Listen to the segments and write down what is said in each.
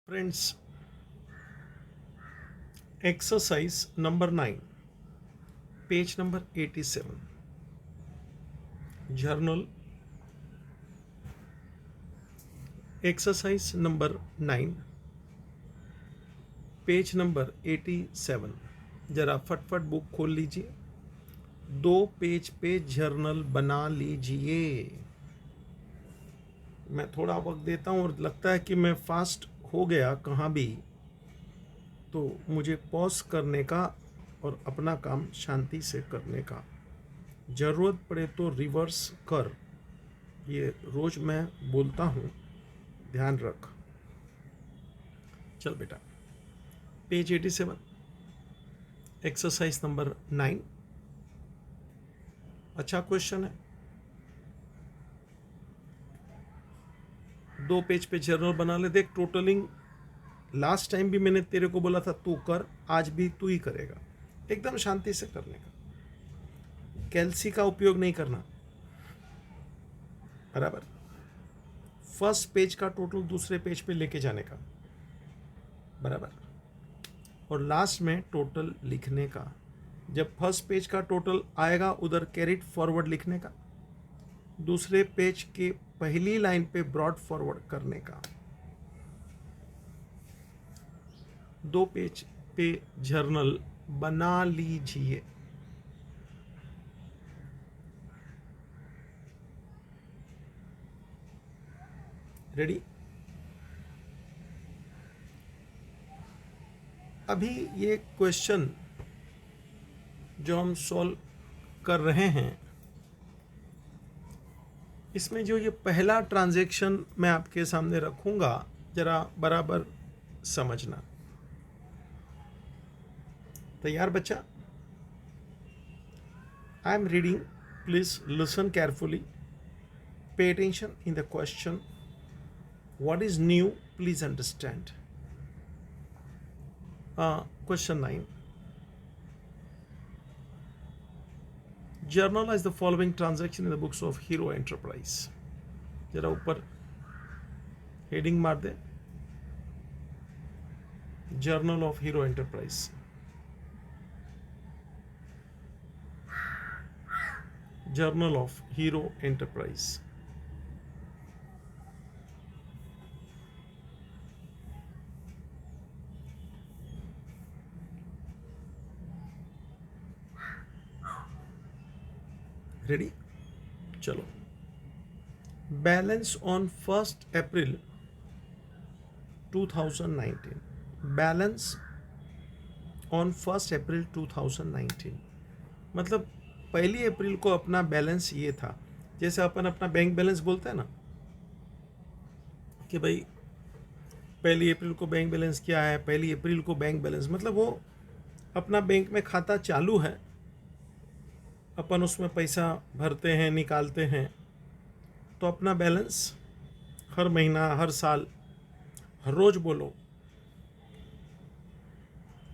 Friends, exercise number 9, page number 87, journal, exercise number 9, page number 87। जरा फटफट book खोल लीजिए, 2 page पे जर्नल बना लीजिए। मैं थोड़ा वक्त देता हूँ और लगता है कि मैं फास्ट हो गया कहाँ भी, तो मुझे पॉज करने का और अपना काम शांति से करने का, ज़रूरत पड़े तो रिवर्स कर, ये रोज़ मैं बोलता हूँ, ध्यान रख। चल बेटा, पेज 87, एक्सरसाइज नंबर 9। अच्छा क्वेश्चन है। 2 पेज पे जर्नल बना ले। देख, टोटलिंग लास्ट टाइम भी मैंने तेरे को बोला था तू कर, आज भी तू ही करेगा। एकदम शांति से करने का, कैलसी का उपयोग नहीं करना, बराबर। फर्स्ट पेज का टोटल दूसरे पेज पे लेके जाने का, बराबर। और लास्ट में टोटल लिखने का। जब फर्स्ट पेज का टोटल आएगा उधर कैरिड फॉरवर्ड लिखने का, दूसरे पेज के पहली लाइन पे ब्रॉड फॉरवर्ड करने का। 2 पेज पे जर्नल बना लीजिए। रेडी? अभी ये क्वेश्चन जो हम सॉल्व कर रहे हैं, इसमें जो ये पहला ट्रांजैक्शन मैं आपके सामने रखूंगा, जरा बराबर समझना। तैयार बच्चा? I am reading, please listen carefully, pay attention in the question. What is new, please understand. Question 9, journalize the following transaction in the books of Hero Enterprise। जरा ऊपर हेडिंग मार दे, journal of hero enterprise. Journal of hero enterprise. Ready? चलो, balance on 1 April 2019। Balance on 1 April 2019 मतलब 1 अप्रैल को अपना balance ये था। जैसे अपन अपना बैंक बैलेंस बोलते हैं ना, कि भाई 1 अप्रैल को बैंक बैलेंस क्या है, 1 अप्रैल को बैंक बैलेंस, मतलब वो अपना बैंक में खाता चालू है, अपन उसमें पैसा भरते हैं, निकालते हैं, तो अपना बैलेंस हर महीना, हर साल, हर रोज बोलो,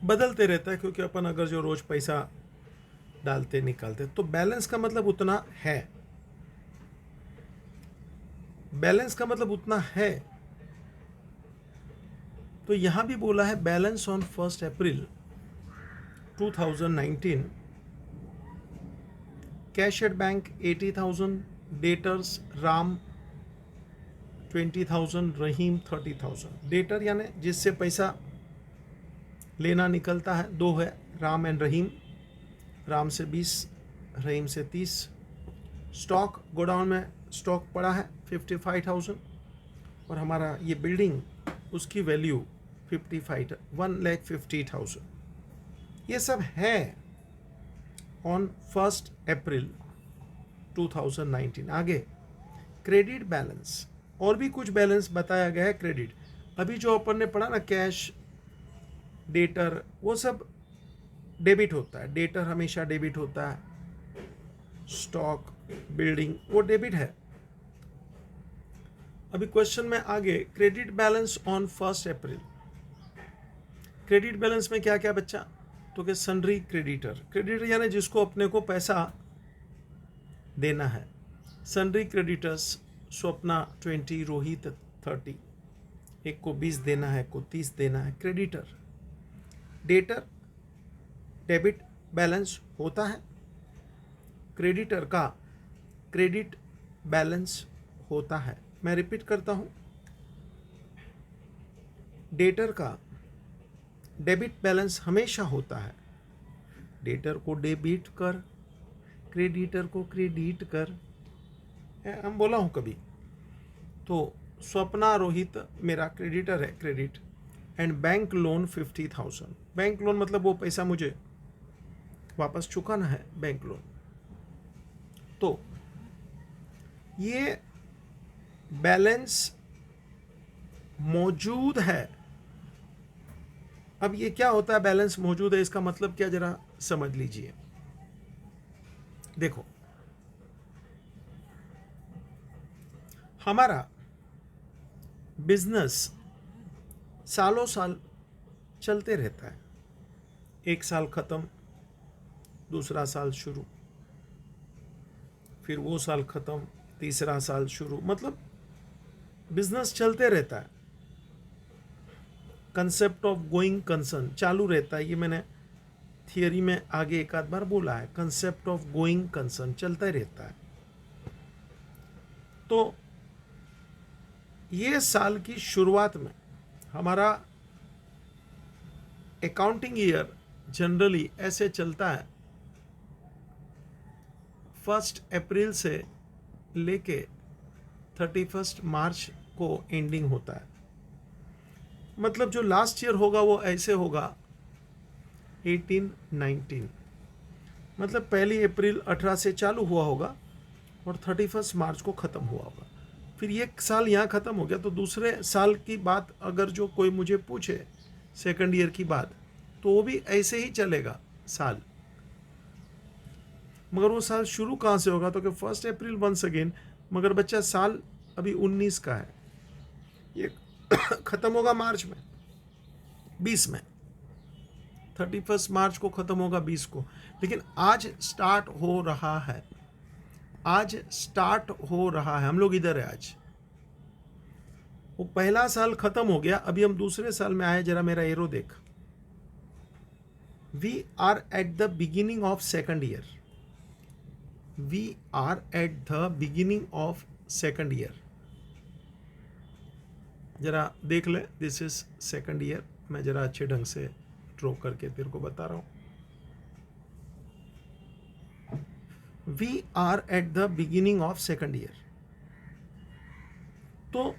बदलते रहता है। क्योंकि अपन अगर जो रोज पैसा डालते निकालते, तो बैलेंस का मतलब उतना है। बैलेंस का मतलब उतना है। तो यहां भी बोला है balance on 1 April 2019, cash at bank 80,000, debtors Ram 20,000, Rahim 30,000। Debtor यानी जिससे पैसा लेना निकलता है, 2 है, राम एंड रहीम। राम से 20, रहीम से 30। स्टॉक गोडाउन में स्टॉक पड़ा है 55,000, और हमारा ये बिल्डिंग, उसकी वैल्यू 1,50,000। ये सब है ऑन 1 अप्रैल 2019। आगे क्रेडिट बैलेंस, और भी कुछ बैलेंस बताया गया है। क्रेडिट अभी जो अपन ने पढ़ा ना, कैश, डेटर, वो सब डेबिट होता है। डेटर हमेशा डेबिट होता है, स्टॉक, बिल्डिंग, वो डेबिट है। अभी क्वेश्चन में आगे, credit balance on 1 April. Credit balance में क्या क्या बच्चा? तो क्या सन्ड्री क्रेडिटर। क्रेडिटर यानी जिसको अपने को पैसा देना है। सन्ड्री क्रेडिटर्स, स्वप्ना 20, रोहित 30, एक को 20 देना है, एक को 30 देना है। क्रेडिटर, डेटर डेबिट बैलेंस होता है, क्रेडिटर का क्रेडिट बैलेंस होता है। मैं रिपीट करता हूं, डेटर का डेबिट बैलेंस हमेशा होता है। डेटर को डेबिट कर, क्रेडिटर को क्रेडिट कर। हम बोला हूं कभी तो, स्वप्ना रोहित मेरा क्रेडिटर है, credit. And bank loan 50,000, bank loan मतलब वो पैसा मुझे वापस चुकाना है, बैंक लोन। तो ये बैलेंस मौजूद है। अब ये क्या होता है बैलेंस मौजूद है, इसका मतलब क्या, जरा समझ लीजिए। देखो, हमारा बिजनेस सालों साल चलते रहता है। एक साल खत्म, दूसरा साल शुरू, फिर वो साल खत्म, तीसरा साल शुरू, मतलब बिजनेस चलते रहता है। कंसेप्ट ऑफ गोइंग कंसर्न चालू रहता है। ये मैंने थियरी में आगे एक आध बार बोला है। कंसेप्ट ऑफ गोइंग कंसर्न चलता ही रहता है। तो ये साल की शुरुआत में हमारा अकाउंटिंग ईयर जनरली ऐसे चलता है, 1 अप्रैल से लेके 31 मार्च को एंडिंग होता है। मतलब जो लास्ट ईयर होगा वो ऐसे होगा 18-19, मतलब 1 अप्रैल 18 से चालू हुआ होगा और 31 मार्च को ख़त्म हुआ होगा। फिर ये साल यहाँ ख़त्म हो गया, तो दूसरे साल की बात अगर जो कोई मुझे पूछे सेकंड ईयर की बात, तो वो भी ऐसे ही चलेगा साल। मगर वो साल शुरू कहाँ से होगा, तो कि 1 अप्रैल वंस अगेन, मगर बच्चा साल अभी 19 का है, ये ख़त्म होगा मार्च में, 20 में, 31 मार्च को ख़त्म होगा 20 को। लेकिन आज स्टार्ट हो रहा है, आज स्टार्ट हो रहा है, हम लोग इधर है आज। वो पहला साल खत्म हो गया, अभी हम दूसरे साल में आए। जरा मेरा एरो देख, we are at the beginning of second year, we are at the beginning of second year. जरा देख ले, दिस इज सेकंड ईयर। मैं जरा अच्छे ढंग से ड्रॉ करके तेरे को बता रहा हूं। We are at the beginning of second year. तो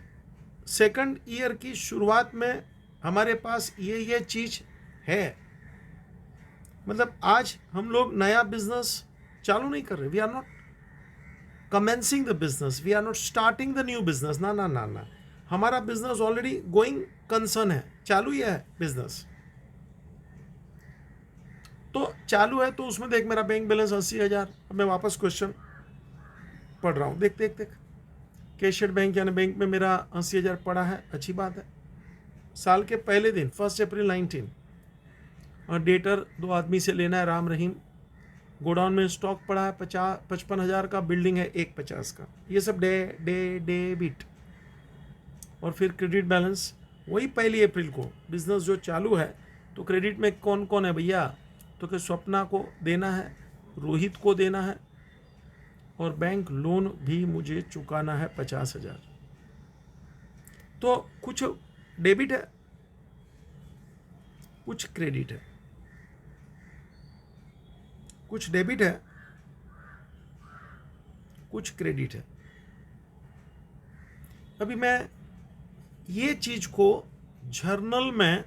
सेकंड ईयर की शुरुआत में हमारे पास ये चीज है। मतलब आज हम लोग नया बिजनेस चालू नहीं कर रहे। We are not commencing the business, we are not starting the new business. ना ना ना ना, हमारा बिजनेस ऑलरेडी गोइंग कंसर्न है, चालू ही है बिजनेस। तो चालू है, तो उसमें देख मेरा बैंक बैलेंस 80,000। अब मैं वापस क्वेश्चन पढ़ रहा हूँ, देख देख देख। कैशियर बैंक यानी बैंक में मेरा 80,000 पड़ा है, अच्छी बात है। साल के पहले दिन 1 अप्रैल 19, और डेटर 2 आदमी से लेना है, राम रहीम। गोडाउन में स्टॉक पड़ा है 55,000 का, बिल्डिंग है 150 का। ये सब डेबिट। और फिर क्रेडिट बैलेंस वही 1 अप्रैल को बिजनेस जो चालू है। तो क्रेडिट में कौन कौन है भैया, तो कि स्वप्ना को देना है, रोहित को देना है, और बैंक लोन भी मुझे चुकाना है 50,000। तो कुछ डेबिट है, कुछ क्रेडिट है, कुछ डेबिट है, कुछ क्रेडिट है। अभी मैं ये चीज को जर्नल में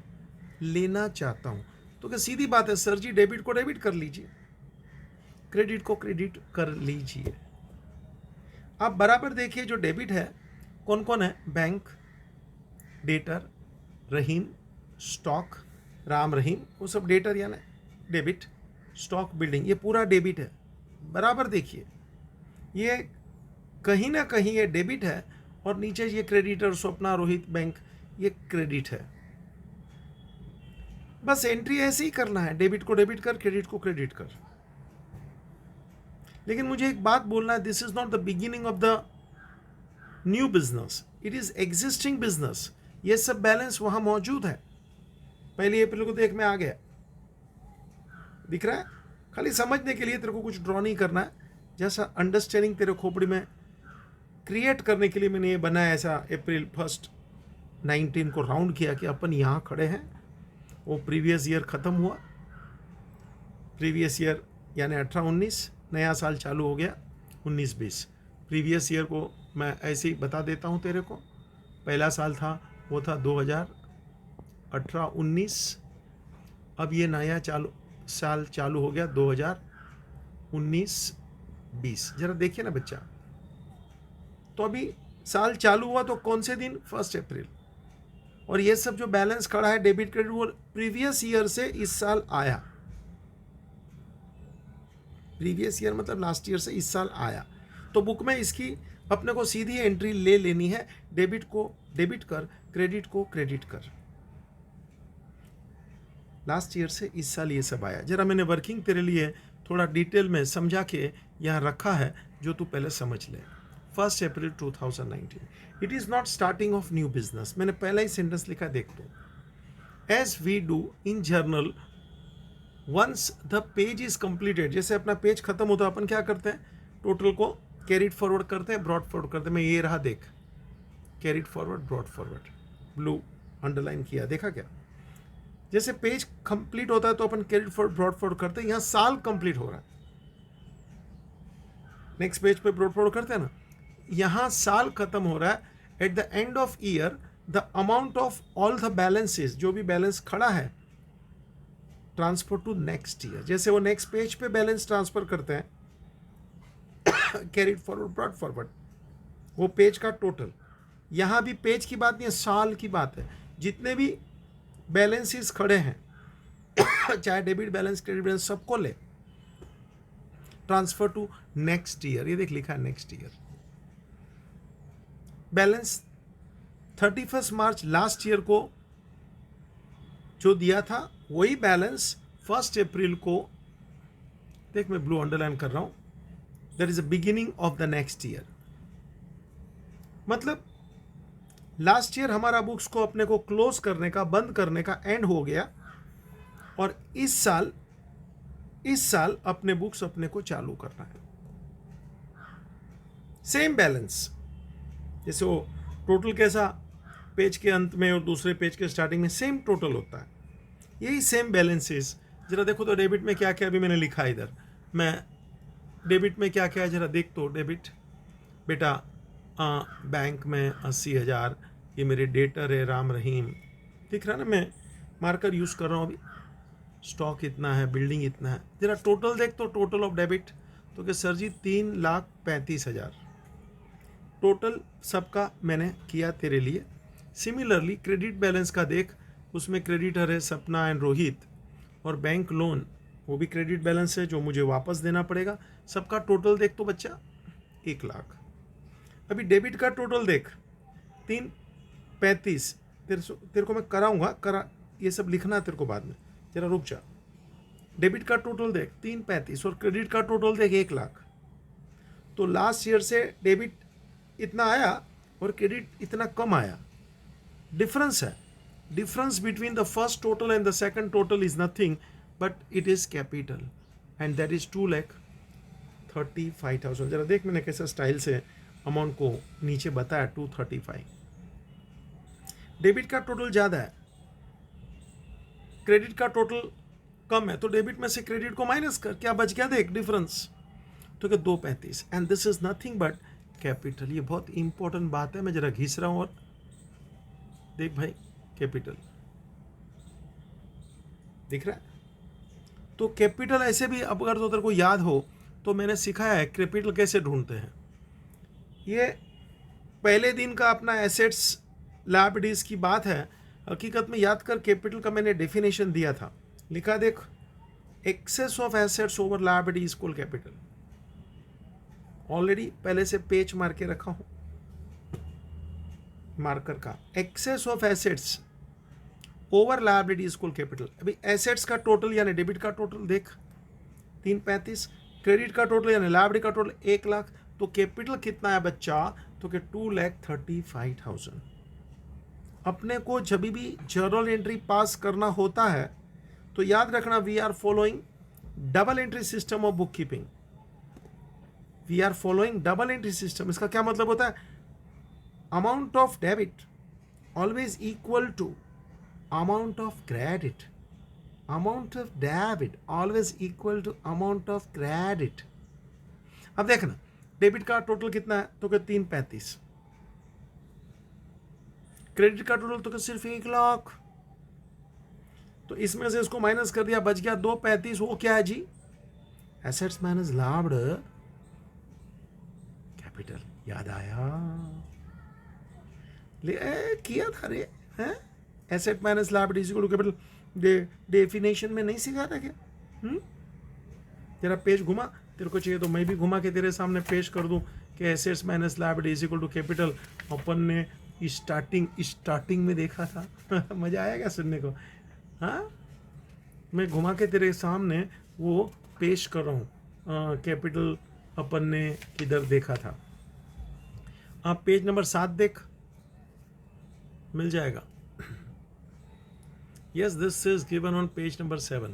लेना चाहता हूं। तो क्या सीधी बात है सर जी, डेबिट को डेबिट कर लीजिए, क्रेडिट को क्रेडिट कर लीजिए। आप बराबर देखिए, जो डेबिट है कौन कौन है, बैंक, डेटर, रहीम, स्टॉक, राम रहीम, वो सब डेटर यानी डेबिट, स्टॉक, बिल्डिंग, ये पूरा डेबिट है। बराबर देखिए, ये कहीं ना कहीं ये डेबिट है, और नीचे ये क्रेडिटर, स्वप्ना, रोहित, बैंक, ये क्रेडिट है। बस एंट्री ऐसे ही करना है, डेबिट को डेबिट कर, क्रेडिट को क्रेडिट कर। लेकिन मुझे एक बात बोलना है, this is not the beginning of the new business, it is existing business. ये सब बैलेंस वहां मौजूद है। पहली अप्रैल को देख, मैं आ गया, दिख रहा है। खाली समझने के लिए, तेरे को कुछ ड्रॉ नहीं करना है, जैसा अंडरस्टैंडिंग तेरे खोपड़ी में क्रिएट करने के लिए मैंने ये बनाया। ऐसा अप्रैल 1 19 को राउंड किया कि अपन यहाँ खड़े हैं, वो प्रीवियस ईयर ख़त्म हुआ, प्रीवियस ईयर यानी 18-19, नया साल चालू हो गया 19-20। प्रीवियस ईयर को मैं ऐसे ही बता देता हूँ तेरे को। पहला साल था वो था 2018-19। अब ये नया साल चालू हो गया 2019-20। जरा देखिए ना बच्चा, तो अभी साल चालू हुआ तो कौन से दिन? 1 अप्रैल। और ये सब जो बैलेंस खड़ा है डेबिट क्रेडिट, वो प्रीवियस ईयर से इस साल आया। प्रीवियस ईयर मतलब लास्ट ईयर से इस साल आया। तो बुक में इसकी अपने को सीधी एंट्री ले लेनी है, डेबिट को डेबिट कर, क्रेडिट को क्रेडिट कर। लास्ट ईयर से इस साल ये सब आया। जरा मैंने वर्किंग तेरे लिए थोड़ा डिटेल में समझा के यहाँ रखा है, जो तू पहले समझ ले। 1 April 2019, it is not starting of new business. मैंने पहला ही सेंटेंस लिखा, देख तो, as we do in journal once the page is completed. जैसे अपना पेज खत्म होता है, अपन क्या करते हैं? टोटल को कैरिड फॉरवर्ड करते हैं, ब्रॉड फॉरवर्ड करते हैं। मैं ये रहा, देख, carried forward, brought forward, blue underline किया, देखा क्या? जैसे पेज कंप्लीट होता है तो अपन कैरिड फॉरवर्ड, ब्रॉड फॉरवर्ड करते हैं। यहाँ साल कंप्लीट हो रहा है, नेक्स्ट पेज पे ब्रॉड फॉरवर्ड करते हैं ना, यहाँ साल खत्म हो रहा है। At the end of year the amount of all the balances, जो भी बैलेंस खड़ा है, ट्रांसफर टू नेक्स्ट ईयर। जैसे वो नेक्स्ट पेज पे बैलेंस ट्रांसफर करते हैं, कैरिड फॉरवर्ड, ब्रॉड फॉरवर्ड, वो पेज का टोटल। यहाँ भी पेज की बात नहीं है, साल की बात है। जितने भी बैलेंसेस खड़े हैं, चाहे डेबिट बैलेंस, क्रेडिट बैलेंस, सबको ले, ट्रांसफर टू नेक्स्ट ईयर। ये देख लिखा है नेक्स्ट ईयर। बैलेंस 31 मार्च लास्ट ईयर को जो दिया था, वही बैलेंस 1 अप्रैल को, देख मैं ब्लू अंडरलाइन कर रहा हूं, that is the beginning of the next year. मतलब लास्ट ईयर हमारा बुक्स को अपने को क्लोज करने का, बंद करने का एंड हो गया, और इस साल अपने बुक्स अपने को चालू करना है। सेम बैलेंस, जैसे वो टोटल कैसा पेज के अंत में और दूसरे पेज के स्टार्टिंग में सेम टोटल होता है, यही सेम बैलेंसेस। जरा देखो तो डेबिट में क्या क्या अभी मैंने लिखा है इधर। मैं डेबिट में क्या क्या है जरा देख तो। डेबिट बेटा, बैंक में 80,000, ये मेरे डेटर है राम रहीम, दिख रहा है ना, मैं मार्कर यूज़ कर रहा हूँ अभी। स्टॉक इतना है, बिल्डिंग इतना है। जरा टोटल देख तो, टोटल ऑफ डेबिट तो कि सर जी 3,35,000 टोटल सबका मैंने किया तेरे लिए। सिमिलरली क्रेडिट बैलेंस का देख, उसमें क्रेडिटर है सपना एंड रोहित, और बैंक लोन वो भी क्रेडिट बैलेंस है जो मुझे वापस देना पड़ेगा। सबका टोटल देख तो बच्चा 1 लाख। अभी डेबिट का टोटल देख 335। तेरे को मैं कराऊंगा, ये सब लिखना है तेरे को बाद में, जरा रुक जा। डेबिट का टोटल देख 335 और क्रेडिट का टोटल देख 1 लाख। तो लास्ट ईयर से डेबिट इतना आया और क्रेडिट इतना कम आया, डिफरेंस है। difference between the first total and the second total is nothing but it is capital and that is 2,35,000। जरा देख मैंने कैसा स्टाइल से अमाउंट को नीचे बताया, 235। डेबिट का टोटल ज़्यादा है, क्रेडिट का टोटल कम है, तो डेबिट में से क्रेडिट को माइनस कर, क्या बच गया देख डिफरेंस, तो क्या 235। And this is nothing but capital. ये बहुत इंपॉर्टेंट बात है, मैं जरा घिस रहा हूँ और देख भाई, कैपिटल दिख रहा है। तो कैपिटल ऐसे भी, अब अगर तो तेरे को याद हो तो मैंने सिखाया है कैपिटल कैसे ढूंढते हैं। ये पहले दिन का अपना एसेट्स लायबिलिटीज की बात है। हकीकत में याद कर, कैपिटल का मैंने डेफिनेशन दिया था, लिखा देख, excess of assets over liability is equal capital. Already पहले से पेज मार के रखा हूं मार्कर का। Excess of assets over liability is equal capital. अभी एसेट्स का टोटल यानी डेबिट का टोटल देख 335, क्रेडिट का टोटल यानी लायबिलिटी का टोटल 1 लाख, तो कैपिटल कितना है बच्चा, तो कि 2,35,000। अपने को जब भी जर्नल एंट्री पास करना होता है तो याद रखना, we are following double entry system of book keeping. We are following double entry system. इसका क्या मतलब होता है? Amount of debit always equal to amount of credit. Amount of debit always equal to amount of credit. अब देखना, debit का total कितना है? तो क्या 335। क्रेडिट का टोटल तो क्या सिर्फ 1,00,000। तो इसमें से इसको माइनस कर दिया, बच गया 235। वो क्या है जी? Assets minus liability capital. याद आया? किया था रे, हैं? Asset minus liability is equal to capital. Definition में नहीं सिखा था क्या? तेरा पेज घुमा, तेरे को चाहिए तो मैं भी घुमा के तेरे सामने पेश कर दूं कि assets minus liability is equal to capital. अपन ने स्टार्टिंग में देखा था। मजा आया क्या सुनने को? हाँ, मैं घुमा के तेरे सामने वो पेश कर रहा हूँ। कैपिटल अपन ने किधर देखा था? आप पेज नंबर 7 देख, मिल जाएगा। Yes, this is given on page number 7।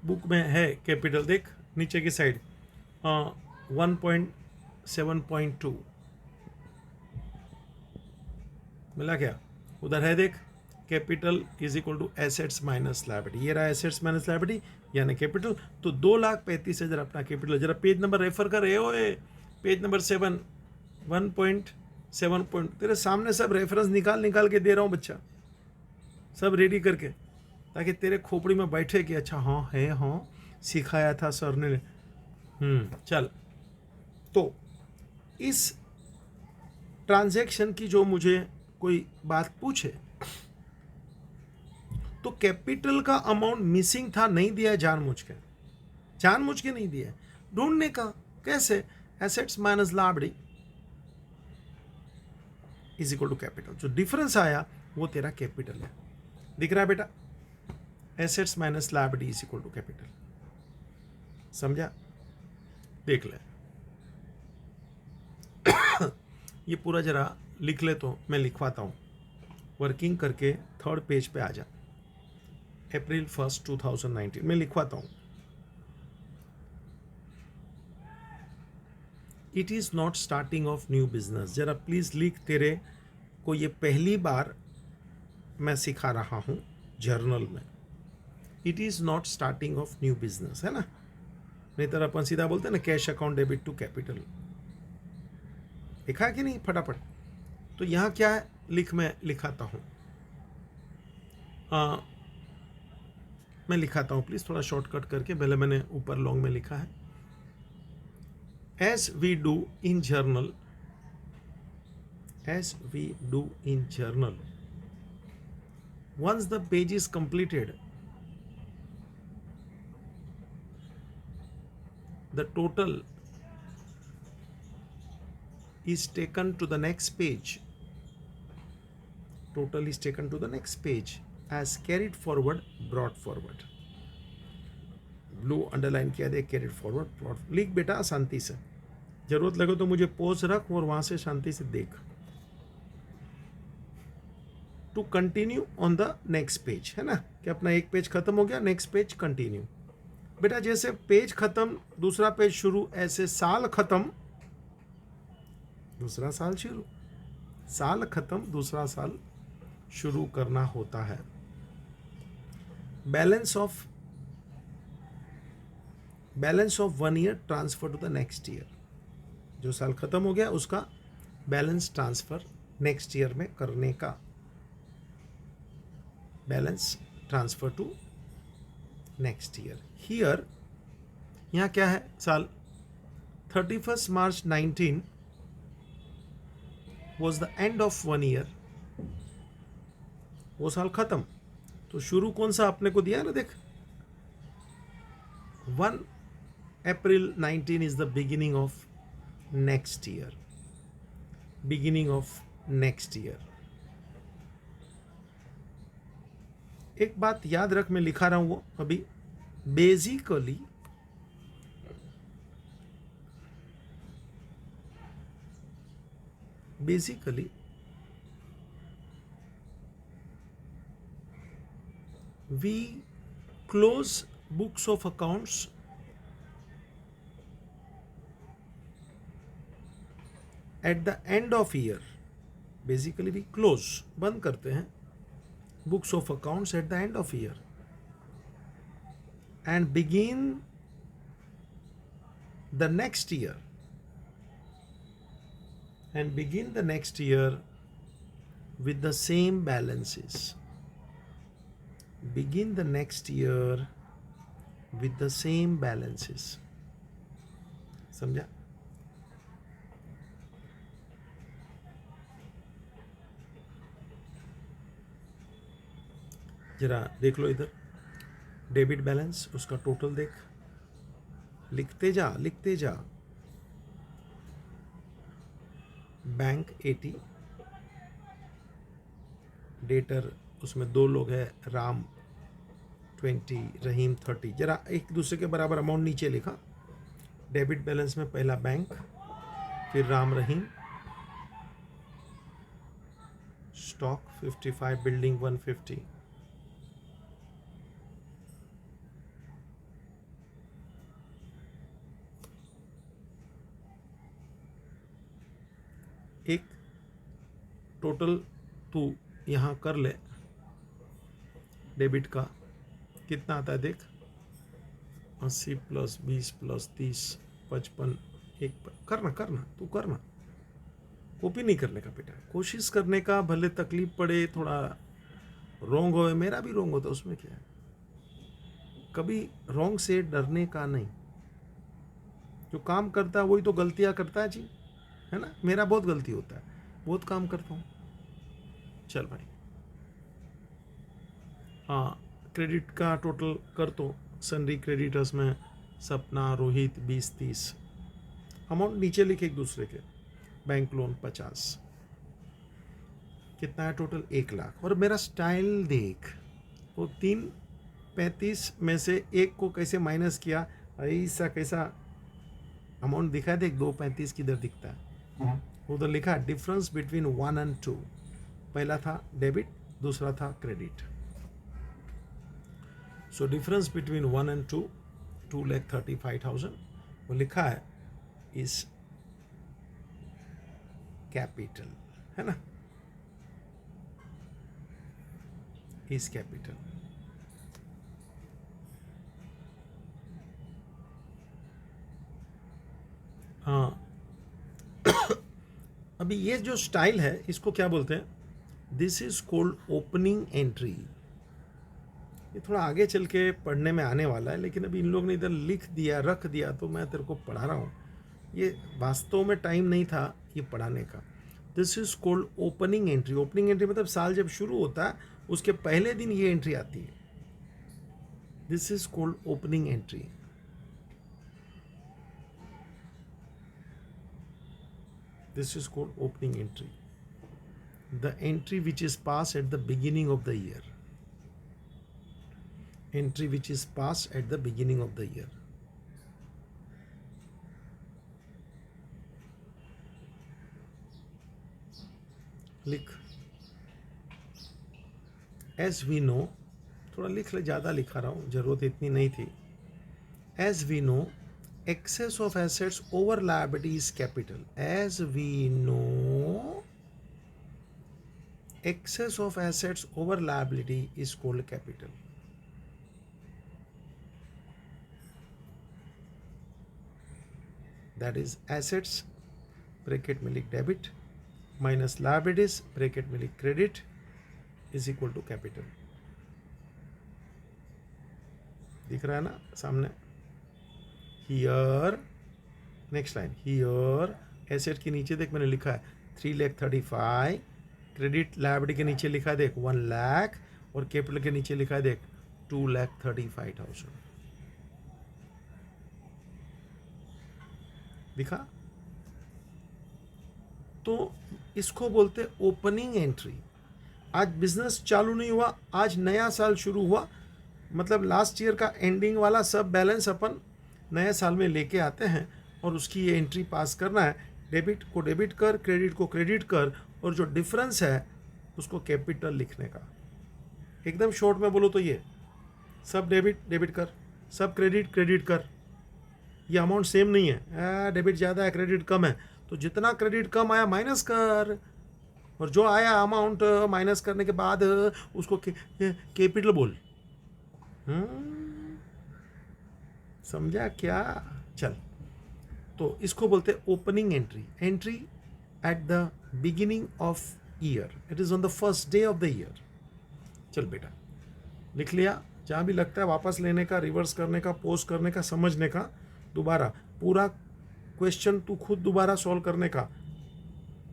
Book में है कैपिटल, देख नीचे की साइड 1.7.2 मिला क्या? उधर है देख, capital is equal to assets minus liability. ये रहा एसेट्स माइनस लायबिलिटी यानी कैपिटल। तो 2,35,000 अपना कैपिटल। जरा पेज नंबर रेफर कर रहे हो, पेज नंबर 7 1.7. तेरे सामने सब रेफरेंस निकाल के दे रहा हूँ बच्चा, सब रेडी करके, ताकि तेरे खोपड़ी में बैठे कि अच्छा हाँ है, हाँ सिखाया था सर ने। चल, तो इस ट्रांजैक्शन की जो मुझे कोई बात पूछे तो कैपिटल का अमाउंट मिसिंग था, नहीं दिया जानबूझ के नहीं दिया, ढूंढने का। कैसे? Assets minus liability is equal to capital. जो डिफरेंस आया वो तेरा कैपिटल है। दिख रहा है बेटा? Assets minus liability is equal to capital. समझा? देख ले। ये पूरा जरा लिख ले तो मैं लिखवाता हूं। वर्किंग करके 3rd पेज पे आ जा। अप्रैल 1, 2019 में लिखवाता हूं। It is not starting of new business. जरा प्लीज लिख, तेरे को ये पहली बार मैं सिखा रहा हूं जर्नल में। It is not starting of new business, है ना? नहीं तो अपन सीधा बोलते हैं ना, cash account debit to capital. लिखा है कि नहीं फटाफट? तो यहां क्या है, मैं लिखाता हूं। मैं लिखाता हूं, प्लीज थोड़ा शॉर्टकट करके। पहले मैंने ऊपर लॉन्ग में लिखा है, as we do in journal, once the page is completed, the total is taken to the next page. Total is taken to the next page as carried forward, brought forward. Blue underline किया दे, carried forward, brought. लिख बेटा शांति से, जरूरत लगे तो मुझे pose रख और वहां से शांति से देख। To continue on the next page, है ना? कि अपना एक पेज खत्म हो गया, नेक्स्ट पेज कंटिन्यू। बेटा जैसे पेज खत्म दूसरा पेज शुरू, ऐसे साल खत्म दूसरा साल शुरू, साल खत्म दूसरा साल शुरू करना होता है। Balance of 1 year transfer to the next year. जो साल खत्म हो गया उसका बैलेंस ट्रांसफर नेक्स्ट ईयर में करने का। Balance transfer to next year. Here यहाँ क्या है? साल 31 March 19 was the end of 1 year. वो साल खत्म, तो शुरू कौन सा अपने को दिया ना, देख 1 अप्रैल 19 is the beginning of next year. Beginning of next year. एक बात याद रख, मैं लिखा रहा हूं वो अभी। Basically basically we close books of accounts at the end of year. Basically we close, बंद करते हैं books of accounts at the end of year and begin the next year with the same balances. Begin the next year with the same balances. समझा? जरा देख लो इधर, debit balance, उसका total देख, लिखते जा बैंक 80, डेटर उसमें 2 लोग हैं, राम 20, रहीम 30, जरा एक दूसरे के बराबर अमाउंट नीचे लिखा। डेबिट बैलेंस में पहला बैंक, फिर राम रहीम, स्टॉक 55, बिल्डिंग 150, एक टोटल तू यहाँ कर ले, डेबिट का कितना आता है देख, 80 + 20 + 30 55, एक करना तू करना, कॉपी नहीं करने का बेटा, कोशिश करने का, भले तकलीफ पड़े, थोड़ा रोंग हो, मेरा भी रोंग होता, उसमें क्या है, कभी रोंग से डरने का नहीं। जो काम करता है वही तो गलतियां करता है जी, है ना। मेरा बहुत गलती होता है, बहुत काम करता हूँ। चल भाई, हाँ, क्रेडिट का टोटल कर तो, सनरी क्रेडिटर्स में सपना, रोहित 20-30, अमाउंट नीचे लिखे एक दूसरे के। बैंक लोन 50, कितना है टोटल, 1 लाख। और मेरा स्टाइल देख, वो 335 में से एक को कैसे माइनस किया, ऐसा कैसा अमाउंट दिखा है देख, 235 किधर दिखता है, उधर लिखा डिफरेंस बिटवीन 1 and 2, पहला था डेबिट, दूसरा था credit. So difference between 1 and 2, 2,35,000, वो लिखा है इस कैपिटल, है ना, इस कैपिटल। हाँ, अभी ये जो स्टाइल है इसको क्या बोलते हैं, this is called opening entry. ये थोड़ा आगे चल के पढ़ने में आने वाला है, लेकिन अभी इन लोग ने इधर लिख दिया, रख दिया, तो मैं तेरे को पढ़ा रहा हूँ। ये वास्तव में टाइम नहीं था ये पढ़ाने का। This is called opening entry. Opening entry मतलब साल जब शुरू होता है उसके पहले दिन ये एंट्री आती है। This is called opening entry. This is called opening entry. The entry which is passed at the beginning of the year. Entry which is passed at the beginning of the year. लिख, as we know, थोड़ा लिख ले, ज़्यादा लिखा रहा हूँ, ज़रूरत इतनी नहीं थी। As we know, excess of assets over liability is capital. As we know, excess of assets over liability is called capital. That is assets bracket में लिख debit minus liabilities bracket में लिख credit is equal to capital. दिख रहा है ना सामने। Here, next line, here asset के नीचे देख मैंने लिखा है 3,35,000, क्रेडिट लायबिलिटी के नीचे लिखा है देख 1 लाख, और कैपिटल के नीचे लिखा है देख 2,35,000। दिखा? तो इसको बोलते ओपनिंग एंट्री। आज बिजनेस चालू नहीं हुआ, आज नया साल शुरू हुआ, मतलब लास्ट ईयर का एंडिंग वाला सब बैलेंस अपन नए साल में लेके आते हैं और उसकी ये एंट्री पास करना है। डेबिट को डेबिट कर, क्रेडिट को क्रेडिट कर, और जो डिफरेंस है उसको कैपिटल लिखने का। एकदम शॉर्ट में बोलो तो ये सब डेबिट डेबिट कर, सब क्रेडिट क्रेडिट कर। ये अमाउंट सेम नहीं है, डेबिट ज़्यादा है क्रेडिट कम है, तो जितना क्रेडिट कम आया माइनस कर, और जो आया अमाउंट माइनस करने के बाद उसको कैपिटल बोल। समझा क्या? चल, तो इसको बोलते हैं opening entry. Entry eight the beginning of year, it is on the first day of the year. चल बेटा, लिख लिया? जहाँ भी लगता है वापस लेने का, रिवर्स करने का, पोस्ट करने का, समझने का, दोबारा पूरा क्वेश्चन तू खुद दोबारा सॉल्व करने का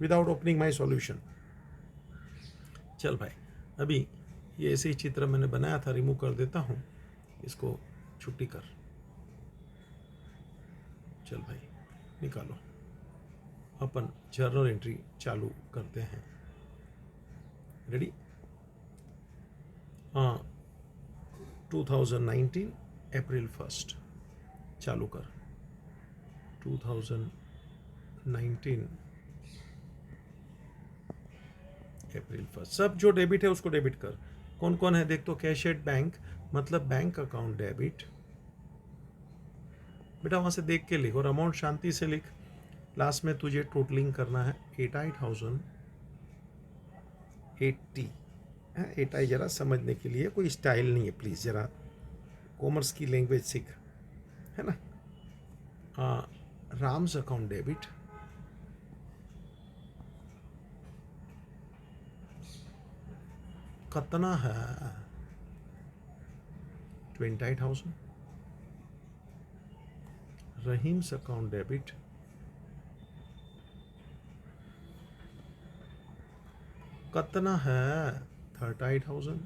विदाउट ओपनिंग माई सॉल्यूशन। चल भाई, अभी ये ऐसे ही चित्र मैंने बनाया था, रिमूव कर देता हूँ इसको, छुट्टी कर। चल भाई निकालो, अपन जर्नल एंट्री चालू करते हैं। रेडी? हाँ, 2019 अप्रैल 1 चालू कर। 2019 अप्रैल 1 सब जो डेबिट है उसको डेबिट कर। कौन कौन है देख तो, कैश एट बैंक मतलब बैंक अकाउंट डेबिट। बेटा वहाँ से देख के लिख, और अमाउंट शांति से लिख। लास्ट में तुझे टोटलिंग करना है 88,080। 80 जरा समझने के लिए कोई स्टाइल नहीं है, प्लीज़ जरा कॉमर्स की लैंग्वेज सीख, है ना। राम्स अकाउंट डेबिट कितना है? 28,000। रहीम्स अकाउंट डेबिट कितना है? 38,000।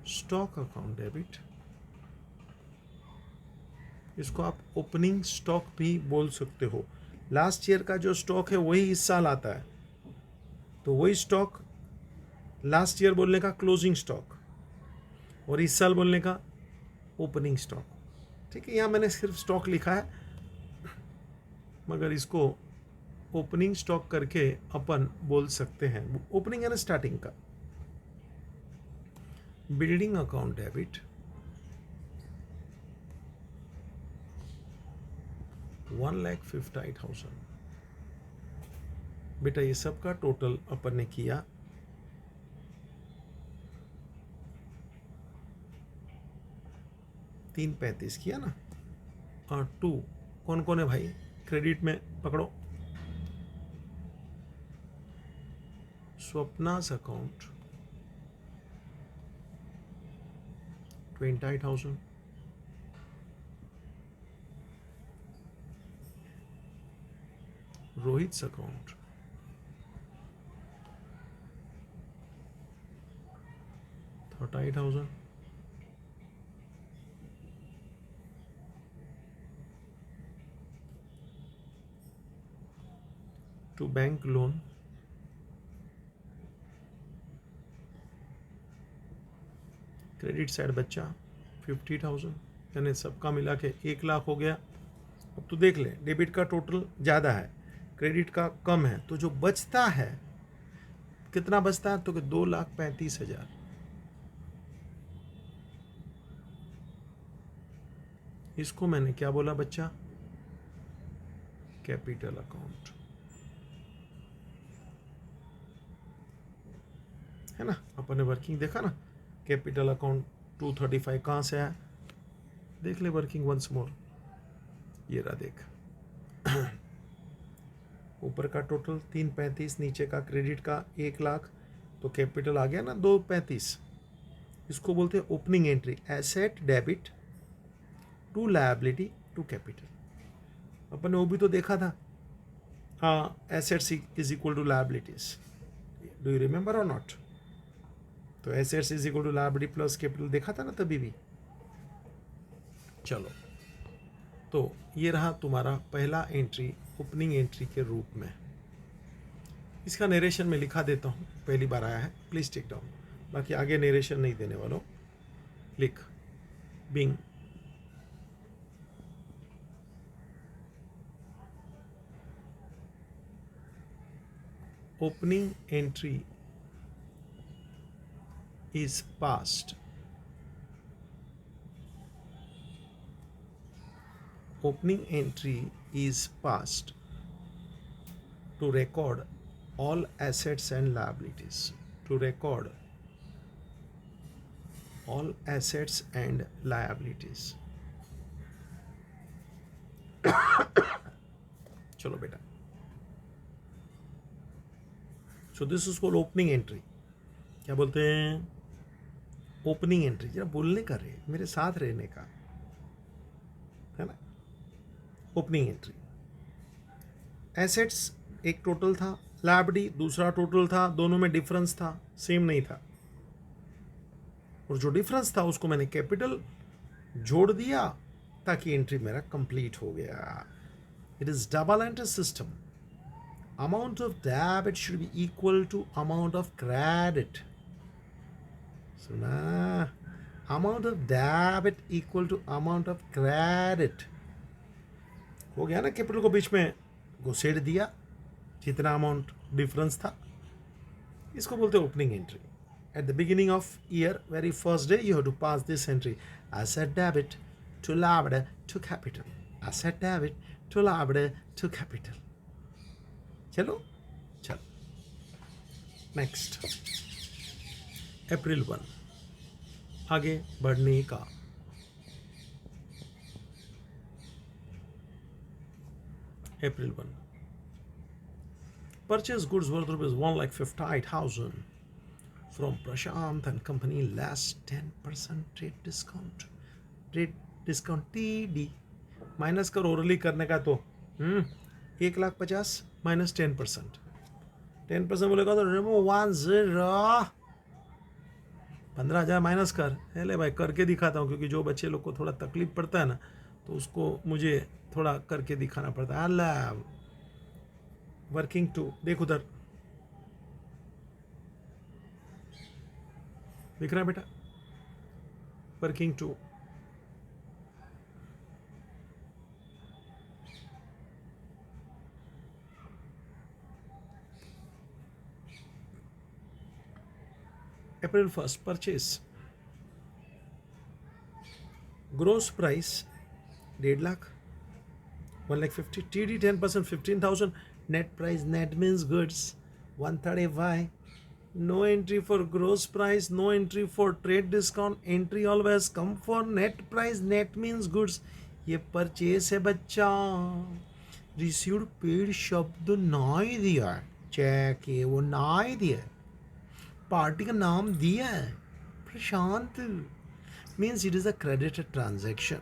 स्टॉक अकाउंट डेबिट, इसको आप ओपनिंग स्टॉक भी बोल सकते हो। लास्ट ईयर का जो स्टॉक है वही इस साल आता है, तो वही स्टॉक लास्ट ईयर बोलने का क्लोजिंग स्टॉक, और इस साल बोलने का ओपनिंग स्टॉक। ठीक है, यहाँ मैंने सिर्फ स्टॉक लिखा है, मगर इसको ओपनिंग स्टॉक करके अपन बोल सकते हैं। ओपनिंग है ना स्टार्टिंग का। Building account debit 1,50,000। बेटा ये सब का टोटल अपन ने किया 335 किया ना। 2 कौन कौन है भाई क्रेडिट में? पकड़ो, Swapna's account 28,000। Rohit's account 38,000। To bank loan credit side बच्चा 50,000, यानी सबका मिला के 1 लाख हो गया। अब तो देख ले, डेबिट का टोटल ज़्यादा है, क्रेडिट का कम है, तो जो बचता है कितना बचता है? तो 2,35,000। इसको मैंने क्या बोला बच्चा? कैपिटल अकाउंट, है ना। अपन ने वर्किंग देखा ना, कैपिटल अकाउंट 235 कहाँ से आया? देख ले वर्किंग वंस मोर, ये रहा देख। ऊपर का टोटल 335, नीचे का क्रेडिट का 1 लाख, तो कैपिटल आ गया ना 235। इसको बोलते हैं opening entry, asset debit to liability to capital. अपन ने वो भी तो देखा था, हाँ, assets is equal to liabilities. Do you remember और नॉट? तो assets is equal to liability plus capital देखा था ना तभी भी। चलो, तो ये रहा तुम्हारा पहला एंट्री ओपनिंग एंट्री के रूप में। इसका नरेशन में लिखा देता हूँ, पहली बार आया है, प्लीज़ टेक डाउन, बाकी आगे नरेशन नहीं देने वालों। लिख Bing opening entry is passed. Opening entry is passed to record all assets and liabilities. To record all assets and liabilities. चलो बेटा. So this is called opening entry. क्या बोलते हैं? Opening entry. जरा बोलने का रे, मेरे साथ रहने का है ना. Opening entry. एसेट्स एक टोटल था, लायबिलिटी दूसरा टोटल था, दोनों में डिफरेंस था, सेम नहीं था. और जो डिफरेंस था उसको मैंने कैपिटल जोड़ दिया ताकि एंट्री मेरा कंप्लीट हो गया. It is double entry system. Amount of debit should be equal to amount of credit. सुना? Amount of debit equal to amount of credit. हो गया ना. कैपिटल को बीच में घुसेड़ दिया जितना अमाउंट डिफरेंस था. इसको बोलते हैं opening entry. At the beginning of year, very first day, you have to pass this entry. Asset debit to liability to capital. Asset debit to liability to capital. चलो. Next अप्रैल 1. आगे बढ़ने का. April 1. Purchase goods worth ₹1,58,000 from Prashant and Company less 10% trade discount. Trade discount TD. Minus कर orally करने का तो 1,50,000 minus 10%. 10% बोलेगा तो 15,000 माइनस कर. ले भाई करके दिखाता हूँ, क्योंकि जो बच्चे लोग को थोड़ा तकलीफ पड़ता है ना, तो उसको मुझे थोड़ा करके दिखाना पड़ता है. अल्लाह. Working two. देख उधर दिख रहा है बेटा. Working two. April 1st, purchase. Gross price 1.5 lakh. 1,50,000. TD 10% 15,000. Net price, net means goods 135. No entry for gross price, no entry for trade discount. Entry always come for net price, net means goods. ये purchase है बच्चा. Received paid शब्द ना ही दिया है. Check है वो ना ही दिया है. पार्टी का नाम दिया है Prashant. Means it is a credited transaction.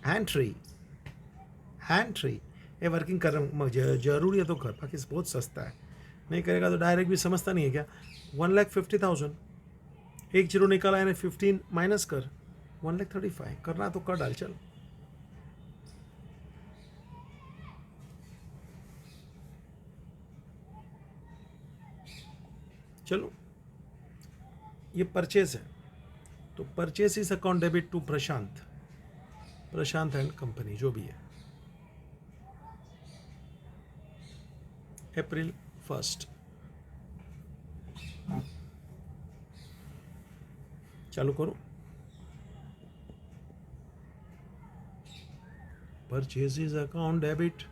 Entry. ये वर्किंग कर रहा हूँ, जरूरी है तो कर, बाकी बहुत सस्ता है. नहीं करेगा तो डायरेक्ट भी समझता नहीं है क्या. 1,50,000. एक जीरो निकाला यानी 15 माइनस कर 1,35,000. करना तो कर डाल. चल चलो. ये परचेज है, तो purchase is account debit to Prashant and company, जो भी है. April 1st. चालू करो. Purchase account debit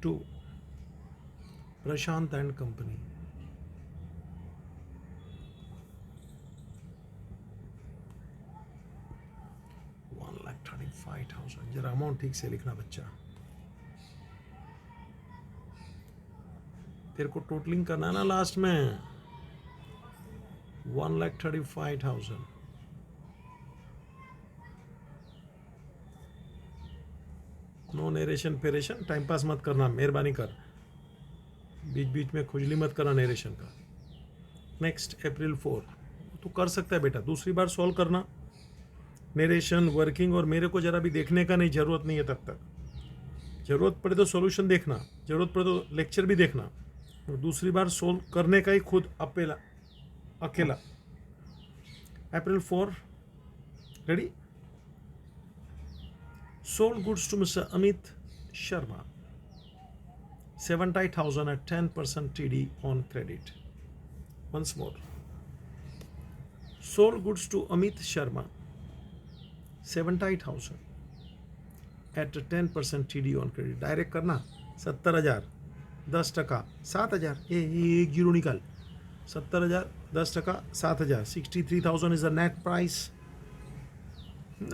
to Prashant and company. जरा अमाउंट ठीक से लिखना बच्चा. तेरे को टोटलिंग करना है ना लास्ट में. 1,35,000. नो नेरेशन फेरेशन. टाइम पास मत करना, मेहरबानी कर. बीच बीच में खुजली मत करना नेरेशन का. Next April 4. तू कर सकता है बेटा, दूसरी बार सॉल्व करना. नेरेशन, वर्किंग और मेरे को जरा भी देखने का नहीं, जरूरत नहीं है तब तक. जरूरत पड़े तो सॉल्यूशन देखना, जरूरत पड़े तो लेक्चर भी देखना, और दूसरी बार सोल्व करने का ही खुद अकेला. April 4. Ready. Sold goods to Mr. Amit Sharma, 70,000 at 10% TD on credit. Once more. Sold goods to Amit Sharma, 70,000 at 10% TD on credit. Direct करना 70,000, 10%, 7,000, एक जीरो निकाल, 70,000, 10%, 7,000, 63,000 is the net price.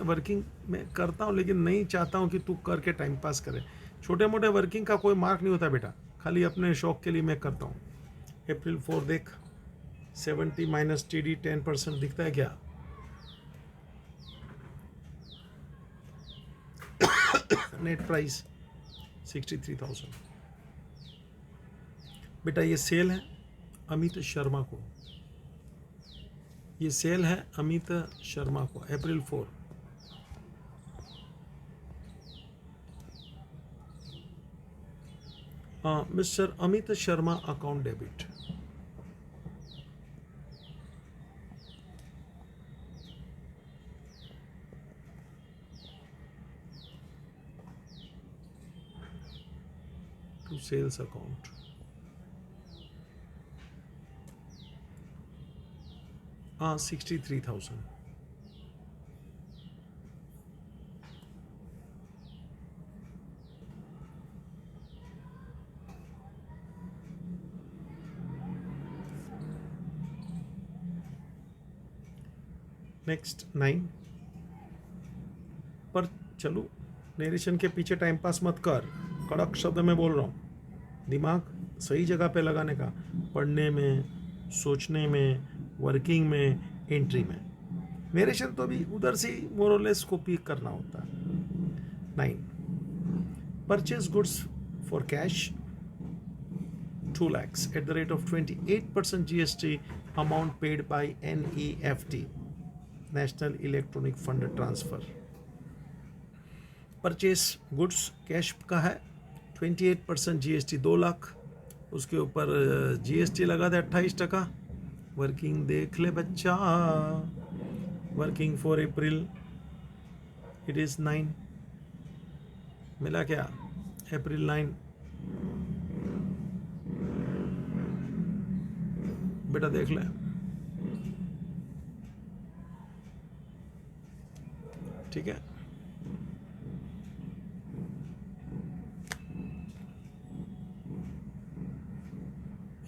Working में करता हूँ लेकिन नहीं चाहता हूँ कि तू करके टाइम पास करे. छोटे मोटे वर्किंग का कोई मार्क नहीं होता बेटा, खाली अपने शौक के लिए मैं करता हूँ. अप्रैल 4 देख, 70 माइनस TD 10% दिखता है क्या? Net price 63,000. बेटा ये सेल है अमित शर्मा को, ये सेल है अमित शर्मा को. April 4. Mr Amit Sharma account debit. To sales account. हाँ 63,000. नेक्स्ट 9. पर चलो नरेशन के पीछे टाइम पास मत कर, कड़क शब्द में बोल रहा हूँ. दिमाग सही जगह पे लगाने का, पढ़ने में, सोचने में, वर्किंग में, एंट्री में. नरेशन तो भी उधर से मोरलेस कॉपी करना होता है. 9. Purchase goods for cash 2 lakhs at the rate of 28% GST, amount paid by NEFT, National Electronic Fund Transfer. Purchase goods cash का है, 28% GST 2 लाख, उसके ऊपर GST लगा दे 28%. वर्किंग देख ले बच्चा, working for April it is 9. मिला क्या? अप्रैल 9. बेटा देख ले, ठीक है.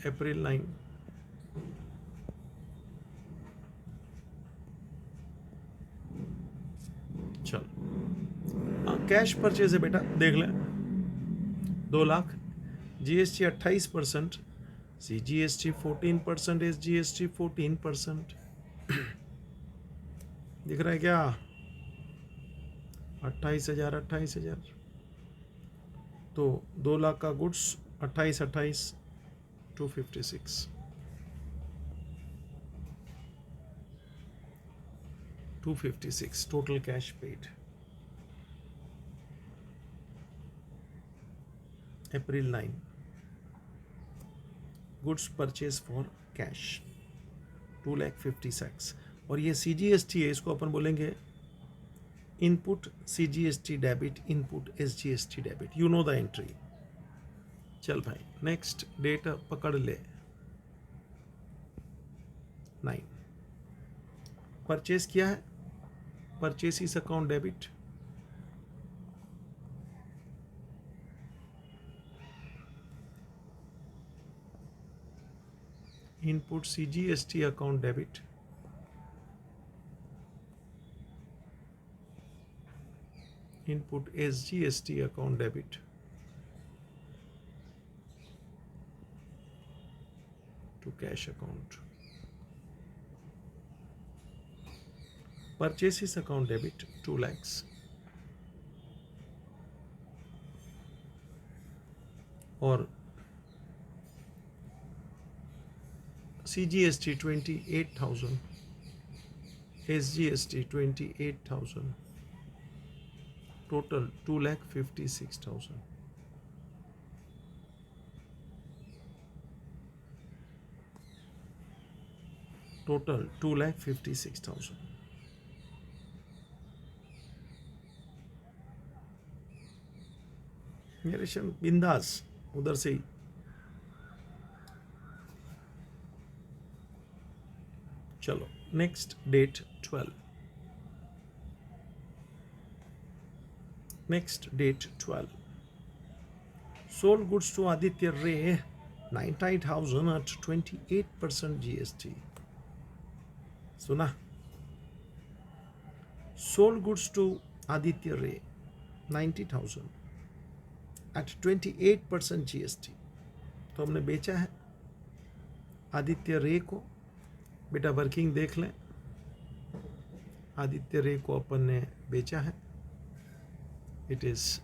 अप्रैल 9. चल कैश परचेज है बेटा, देख ले. 2 लाख, GST 28%, CGST 14%, SGST 14%. दिख रहा है क्या? 28,000, 28,000. तो 2 लाख का goods 28, 256. $256 total cash paid. April 9. Goods purchase for cash 2,50,000. और ये CGST है, इसको अपन बोलेंगे input CGST debit, input SGST debit. You know the entry. चल भाई नेक्स्ट डेट पकड़ ले. 9. परचेस किया है, purchases account debit. Input CGST account debit. Input SGST account debit. To cash account. Purchases account debit 2 lakhs. और CGST 28,000, SGST 28,000, total 2,56,000. Total 2,56,000. Narration बिंदास उधर से ही। चलो next date 12, next date 12, sold goods to Aditya Ray 90,000 at 28% GST। सुना? Sold goods to Aditya Ray 90,000 at 28% GST। तो हमने बेचा है आदित्य रे को। बेटा वर्किंग देख लें, आदित्य रे को अपन ने बेचा है। इट इज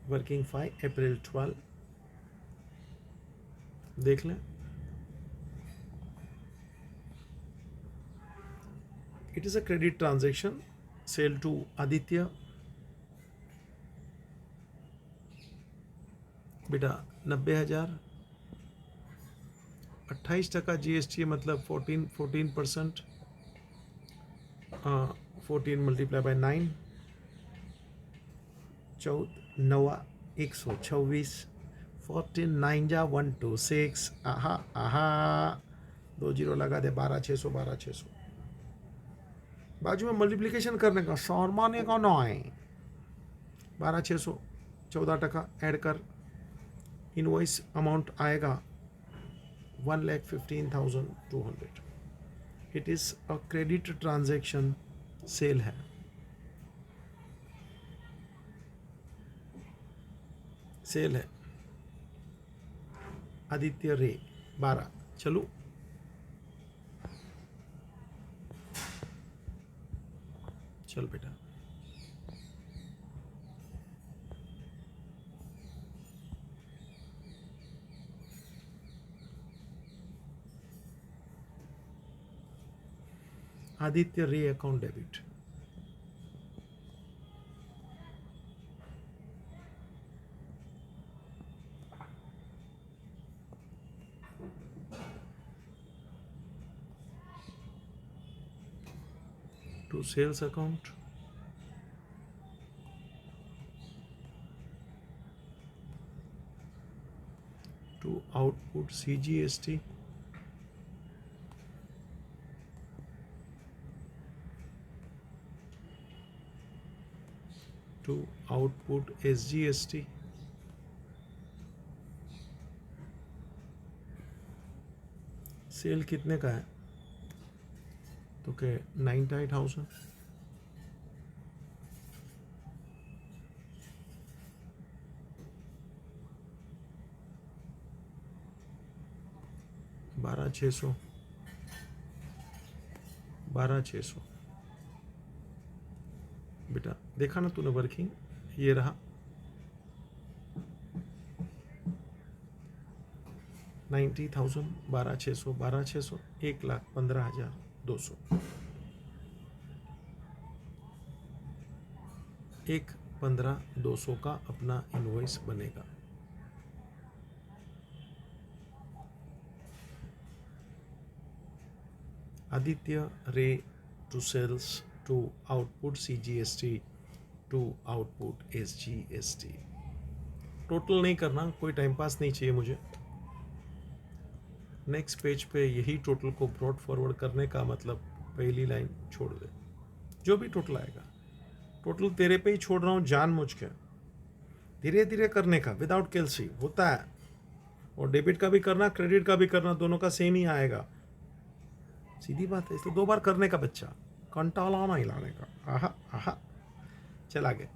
वर्किंग 5 अप्रैल 12, देख लें। It is a credit transaction, sale to Aditya. बेटा 90,000, 28% GST मतलब 14%। 14 मल्टीप्लाई बाय 9, 14 नवा 126, 14 9 जा 126। आहा आहा, 2 जीरो लगा दे, 12,600, 12,600। बाजू में मल्टीप्लिकेशन करने का, शॉर्माने का 9, 12,600, 14% ऐड कर। इनवॉइस अमाउंट आएगा 1,15,200। It is a credit transaction, sale है। सेल है आदित्य रे 12। चलो चल बेटा, Aditya Ray account debit. To sales account, to output CGST, to output SGST। Sale कितने का है? तो क्या 90,000। बारह 600, 12,600। बेटा देखा ना तूने वर्किंग, ये रहा 90,000, 12,600, 12,600, 1,15,200। 1,15,200 का अपना इनवॉइस बनेगा। Aditya Ray to sales, to output CGST, to output SGST। Total नहीं करना, कोई टाइम पास नहीं चाहिए मुझे। नेक्स्ट पेज पे यही टोटल को ब्रॉड फॉरवर्ड करने का मतलब पहली लाइन छोड़ दे, जो भी टोटल आएगा। टोटल तेरे पे ही छोड़ रहा हूँ जानबूझ के, धीरे धीरे करने का, विदाउट कैलसी होता है। और डेबिट का भी करना, क्रेडिट का भी करना, दोनों का सेम ही आएगा। सीधी बात है, इसलिए 2 बार करने का बच्चा, कंटाला नहीं लाने का। आहा आहा, चल आगे।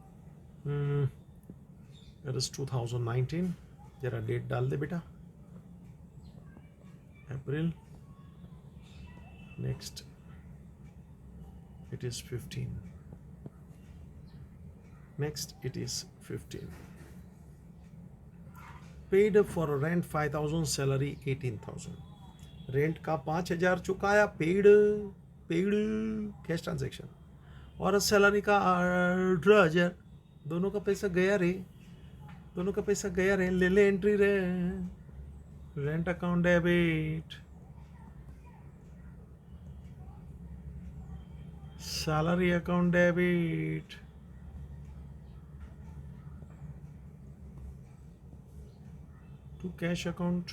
2019, जरा डेट डाल दे बेटा, April. Next it is 15, next it is 15। Paid for rent 5,000, salary 18,000। Rent का 5,000 चुकाया, पेड पेड कैश ट्रांजैक्शन। और सैलरी का 18,000। दोनों का पैसा गया रे, दोनों का पैसा गया रे। ले ले एंट्री रे, rent account debit, salary account debit. To cash account,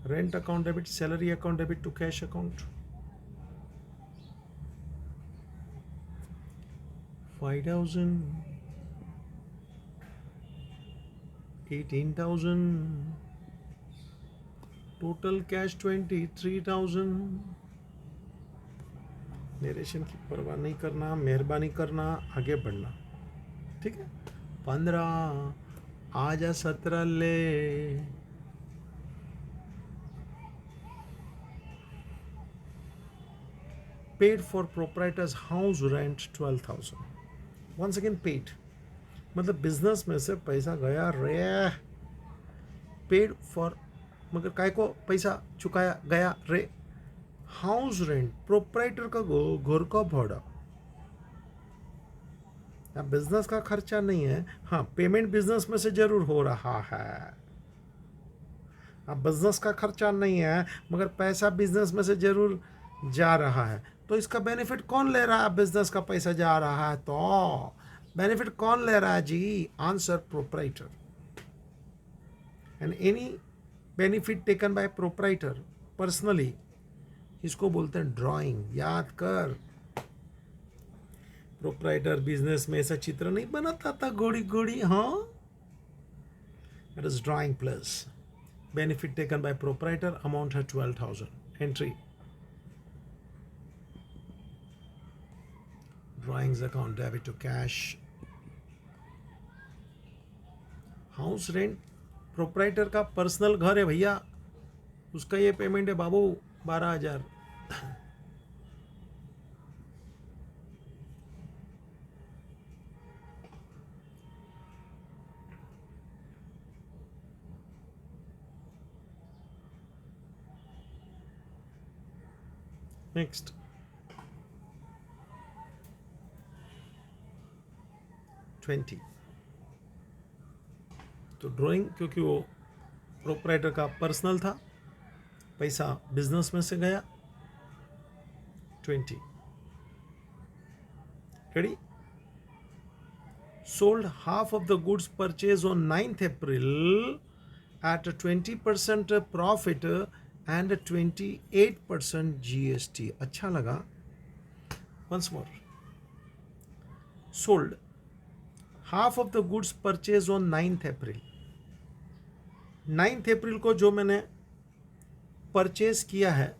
rent account debit, salary account debit to cash account, 5,000, 18,000, total cash 23,000. Narration की परवाह नहीं करना, मेहरबानी करना, आगे बढ़ना. ठीक है. 15, आजा 17 ले. Paid for proprietor's house rent 12,000. Once again paid, मतलब बिजनेस में से पैसा गया रे. पेड फॉर, मगर काय को पैसा चुकाया गया रे. हाउस रेंट, प्रोप्राइटर का घर का भाड़ा. अब बिजनेस का खर्चा नहीं है. हाँ, पेमेंट बिजनेस में से जरूर हो रहा है. अब बिजनेस का खर्चा नहीं है, मगर पैसा बिजनेस में से जरूर जा रहा है. तो इसका बेनिफिट कौन ले रहा है? बिजनेस का पैसा जा रहा है तो बेनिफिट कौन ले रहा है जी? Answer, proprietor. And any benefit taken by proprietor personally, इसको बोलते हैं ड्राइंग. याद कर, प्रोप्राइटर बिजनेस में ऐसा चित्र नहीं बनाता था गोड़ी गोड़ी. हाँ, it is drawing plus benefit taken by proprietor. Amount है 12,000. Entry, drawings account debit to cash. House rent, proprietor का पर्सनल घर है भैया, उसका ये पेमेंट है बाबू 12,000. Next, twenty. तो ड्राइंग, क्योंकि वो प्रोप्राइटर का पर्सनल था, पैसा बिजनेस में से गया. 20. Ready? Sold half of the goods purchase on 9th April at 20% profit and 28% GST. अच्छा लगा. Once more. Sold half of the goods purchase on 9th April. 9th April को जो मैंने परचेज किया है,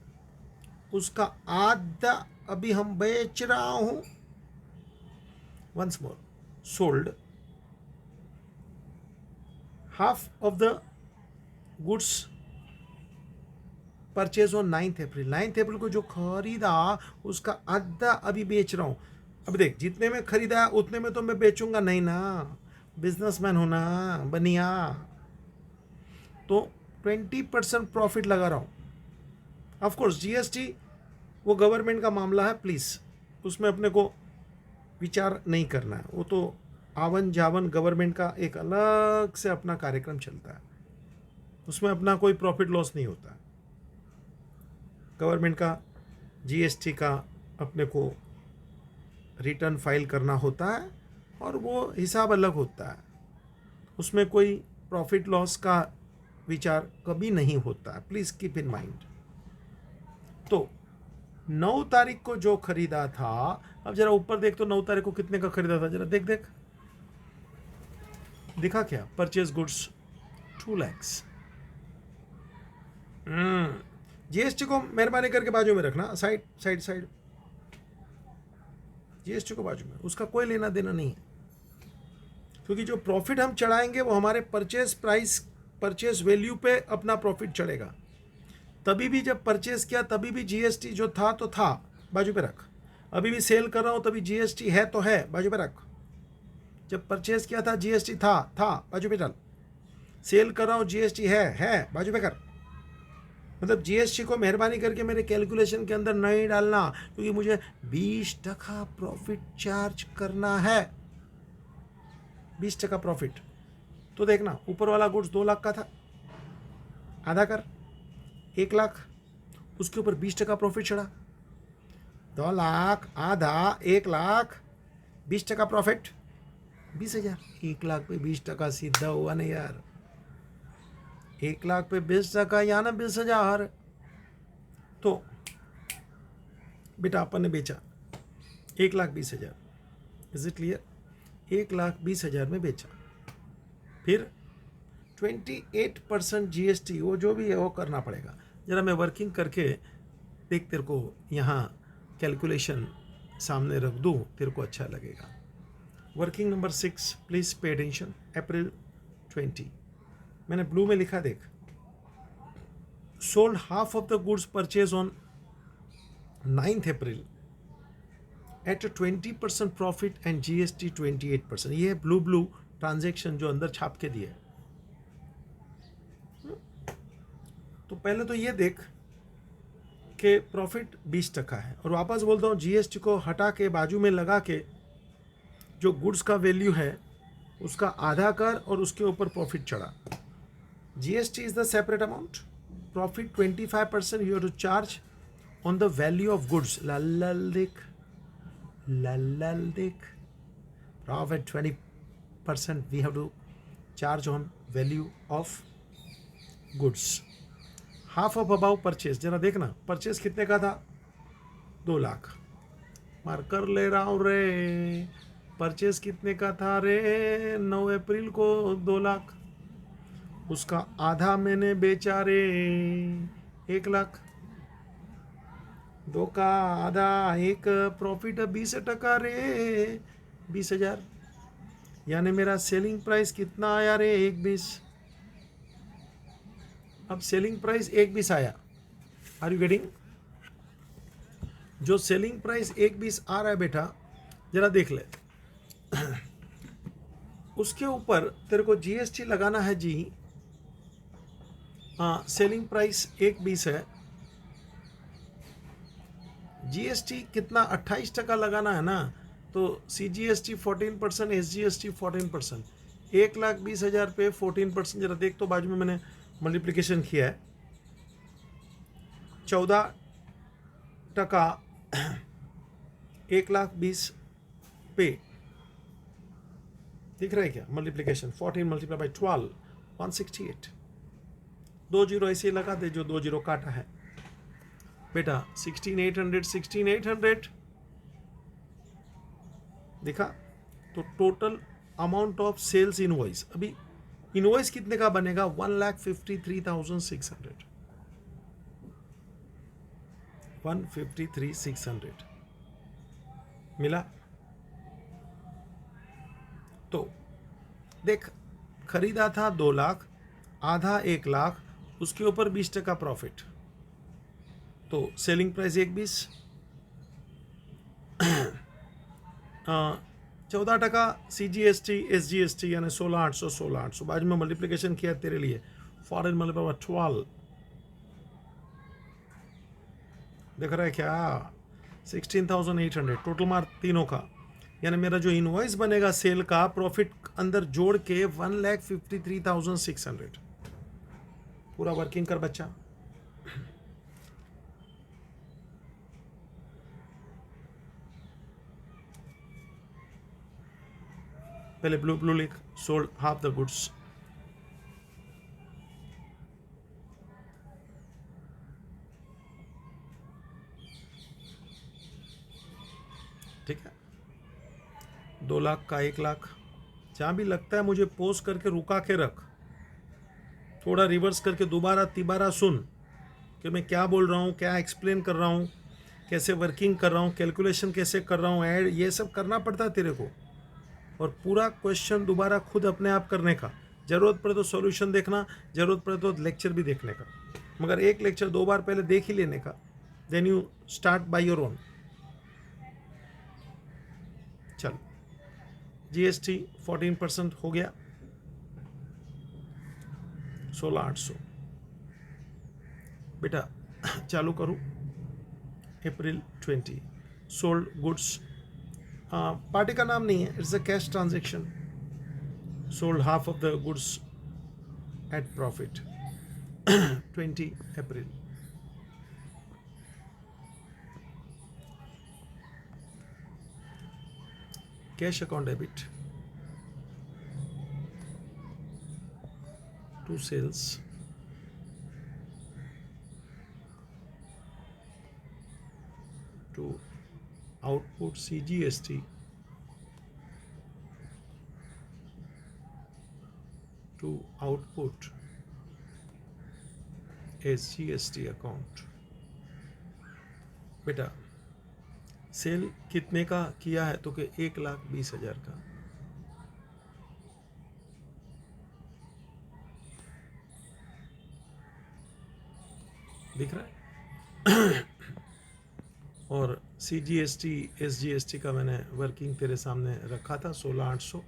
उसका आधा अभी हम बेच रहा हूं. Once more. Sold half of the goods purchase on 9th April. 9th April को जो खरीदा, उसका आधा अभी बेच रहा हूं. अब देख, जितने में खरीदा उतने में तो मैं बेचूंगा नहीं ना, बिजनेसमैन होना बनिया. तो 20% प्रॉफिट लगा रहा हूं. ऑफ कोर्स GST वो गवर्नमेंट का मामला है, प्लीज उसमें अपने को विचार नहीं करना है. वो तो आवन जावन गवर्नमेंट का एक अलग से अपना कार्यक्रम चलता है, उसमें अपना कोई प्रॉफिट लॉस नहीं होता है. गवर्नमेंट का GST का अपने को रिटर्न फाइल करना होता है, और वो हिसाब अलग होता है, उसमें कोई प्रॉफिट लॉस का विचार कभी नहीं होता है. Please keep in mind. तो 9 तारीख को जो खरीदा था, अब जरा ऊपर देख तो 9 तारीख को कितने का खरीदा था, जरा देख देख. दिखा क्या? Purchase goods 2 lakhs. GST को मेहरबानी करके बाजू में रखना, साइड साइड साइड. GST को बाजू में, उसका कोई लेना देना नहीं है, क्योंकि जो प्रॉफिट हम चढ़ाएंगे वो हमारे परचेज प्राइस, परचेज वैल्यू पे अपना प्रॉफिट चढ़ेगा. तभी भी जब परचेज किया तभी भी GST जो था तो था, बाजू पे रख. अभी भी सेल कर रहा हूं तभी GST है तो है, बाजू पे रख. जब परचेज किया था GST था, बाजू पे डाल. सेल कर रहा हूं GST है, बाजू पे कर. मतलब GST को मेहरबानी करके मेरे कैलकुलेशन के अंदर नहीं डालना, क्योंकि मुझे 20% प्रॉफिट चार्ज करना है. 20% प्रॉफिट. तो देखना, ऊपर वाला गुड्स 2 लाख का था, आधा कर 1 लाख, उसके ऊपर 20% प्रॉफिट चढ़ा. 2 लाख आधा 1 लाख, 20% प्रॉफिट, 20,000। 1 लाख पे 20% सीधा हुआ नहीं यार। 1 लाख पे 20% या ना 20,000। तो बेटा अपन ने बेचा 1,20,000, इज इट क्लियर? 1,20,000 में बेचा, फिर 28% GST, वो जो भी है वो करना पड़ेगा। जरा मैं वर्किंग करके देख, तेरे को यहाँ कैलकुलेशन सामने रख दूँ, तेरे को अच्छा लगेगा। Working number 6, please pay attention. April 20, मैंने ब्लू में लिखा देख, sold half of the goods purchase on 9th April at 20% profit and GST 28%। ये है ब्लू ट्रांजेक्शन जो अंदर छाप के दिए। तो पहले तो ये देख कि प्रॉफिट 20% है, और वापस बोलता हूँ GST को हटा के बाजू में लगा के जो गुड्स का वैल्यू है उसका आधा कर और उसके ऊपर प्रॉफिट चढ़ा। GST is the separate amount, profit 25% you have to charge on the value of goods. लल देख, profit 20% we have to charge on value of goods। Half of about purchase, जरा देखना परचेज कितने का था, 2 लाख। मार्कर ले रहा हूँ रे, परचेज कितने का था रे 9 अप्रैल को, 2 लाख। उसका आधा मैंने बेचा रे 1 लाख, 2 का आधा 1, प्रॉफिट 20% रे 20,000। यानी मेरा सेलिंग प्राइस कितना आया रे 1,20। अब सेलिंग प्राइस 1,20 आया, आर यू गेटिंग? जो सेलिंग प्राइस 1,20 आ रहा है बेटा, जरा देख ले, उसके ऊपर तेरे को GST लगाना है जी। हाँ, सेलिंग प्राइस 1,20 है, GST कितना 28% लगाना है ना, तो CGST 14%, SGST 14%। 1,20,000 पे 14%, जरा देख तो बाजू में मैंने मल्टीप्लिकेशन किया है। 14% 1,20,000 पे, दिख रहा है क्या मल्टीप्लिकेशन? 14 multiply by 12, 168। 2 जीरो ऐसे ही लगा दे, जो 2 जीरो काटा है बेटा। 16,800 देखा? तो total amount of sales invoice, अभी इनवॉइस कितने का बनेगा? 1,53,600, 153,600 मिला। तो देख, खरीदा था 2 लाख, आधा 1 लाख, उसके ऊपर 20% प्रॉफिट, तो सेलिंग प्राइस 1,20। 14% CGST SGST यानी 16,800 बाद में मल्टीप्लिकेशन किया तेरे लिए, फॉरेन मल्टीप्लाई 12, देख रहा है क्या? 16,800 टोटल मार तीनों का। यानी मेरा जो इनवॉइस बनेगा सेल का, प्रॉफिट अंदर जोड़ के 1,53,600। पूरा वर्किंग कर बच्चा। पहले ब्लू लिख, सोल्ड हाफ द गुड्स। ठीक है, 2 लाख का 1 लाख। जहां भी लगता है मुझे पोज करके रुका के रख, थोड़ा रिवर्स करके दोबारा तिबारा सुन कि मैं क्या बोल रहा हूँ, क्या एक्सप्लेन कर रहा हूँ, कैसे वर्किंग कर रहा हूँ, कैलकुलेशन कैसे कर रहा हूँ, ऐड, ये सब करना पड़ता है तेरे को। और पूरा क्वेश्चन दोबारा खुद अपने आप करने का, ज़रूरत पड़े तो सॉल्यूशन देखना, ज़रूरत पड़े तो लेक्चर भी देखने का, मगर एक लेक्चर 2 बार पहले देख ही लेने का, then you start by your own. चल, GST 14% हो गया, 16,800 बेटा। चालू करूँ, अप्रैल 20, सोल्ड गुड्स, पार्टी का नाम नहीं है, it's a cash transaction. Sold half of the goods at profit 20 April. Cash account debit to sales to output CGST to output SGST account. बेटा सेल कितने का किया है? तो कि 1,20,000 का। दिख रहा है? और CGST SGST का मैंने वर्किंग तेरे सामने रखा था 16,800।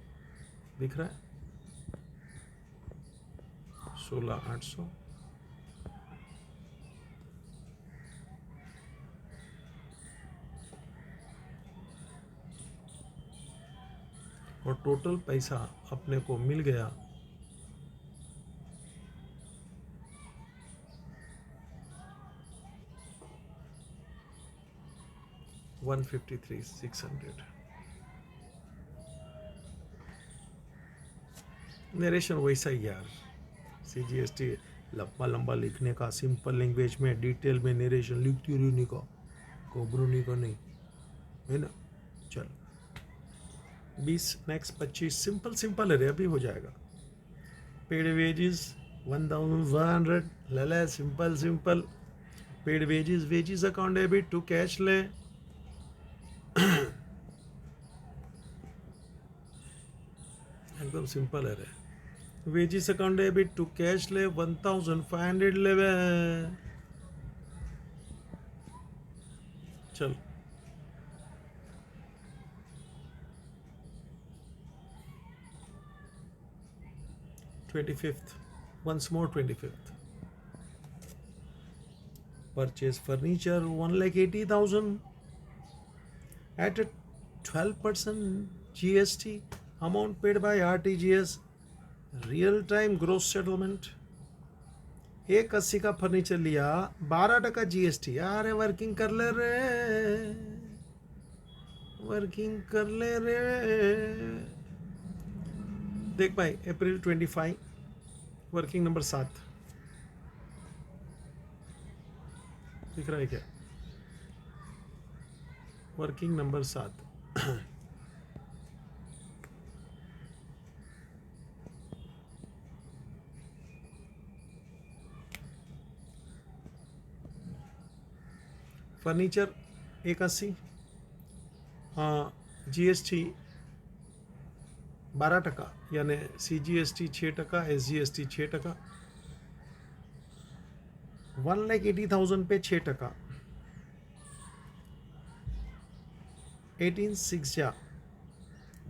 दिख रहा है? 16,800 और टोटल पैसा अपने को मिल गया 153,600। नरेशन वैसा ही यार, CGST लंबा लंबा लिखने का, सिंपल लैंग्वेज में डिटेल में नरेशन लिखती रहने का, घबराने का नहीं, है ना। चल 20 नेक्स्ट 25 सिंपल है रे, अभी हो जाएगा। पेड वेजेस 1,100 ले ले, simple. Paid wages account debit to cash ले, एकदम सिंपल है रे। Wages account debit to cash ले 1,500 लेवे। चल (25th) once more 25th। Purchase furniture 1,80,000 at a 12% GST, amount paid by RTGS, real time gross settlement। 1,80 का फर्नीचर लिया, 12% GST। अरे वर्किंग कर ले रे। देख भाई, अप्रैल 25 वर्किंग नंबर 7 दिख रहा है क्या? वर्किंग नंबर 7 फर्नीचर 1,80, GST 12%, यानी CGST 6%, SGST 6%। 1,80,000 पे 6%, 18,6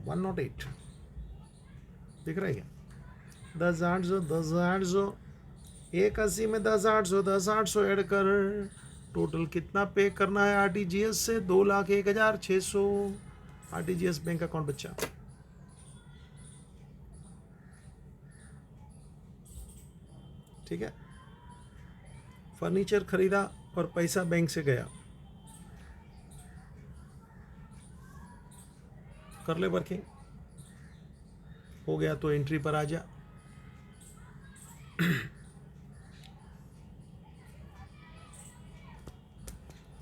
108 दिख रहा है क्या? 10,800 1,80 में 10,800 ऐड कर, टोटल कितना पे करना है RTGS से? 2,01,600 RTGS बैंक अकाउंट बच्चा। ठीक है, फर्नीचर खरीदा और पैसा बैंक से गया। कर ले वर्किंग, हो गया तो एंट्री पर आ जा।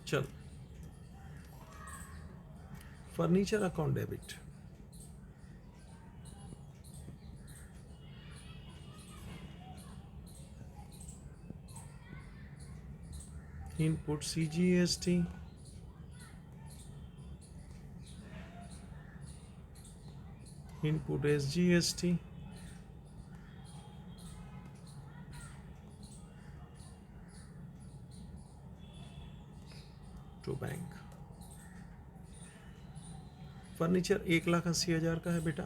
चल furniture account debit, input CGST, input SGST, to bank. Furniture 1,80,000 का है बेटा,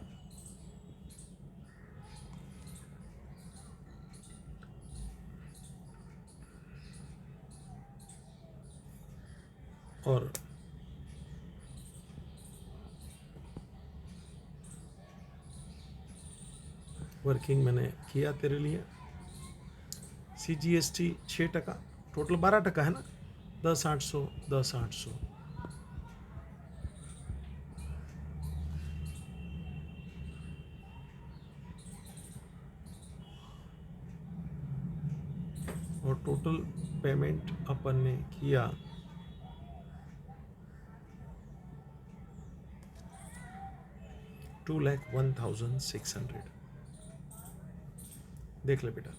और वर्किंग मैंने किया तेरे लिए। CGST 6%, टोटल 12% है ना। 10,800 टोटल पेमेंट अपन ने किया 2,01,600। देख ले बेटा,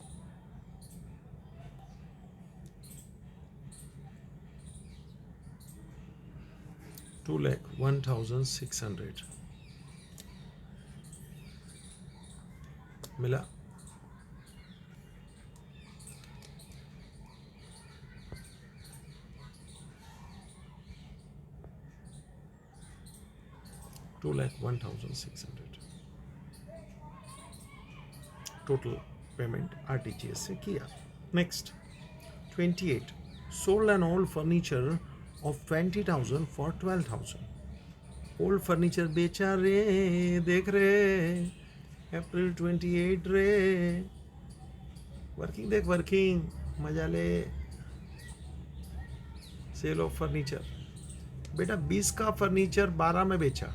2,01,600 मिला। $2,01,600 टोटल पेमेंट RTGS से किया। Next 28 sold an old furniture of 20,000 for 12,000। Old furniture बेचा रे, देख रे, अप्रैल 28 रे। वर्किंग देख, वर्किंग मजा ले। सेल ऑफ फर्नीचर बेटा 20 का फर्नीचर 12 में बेचा,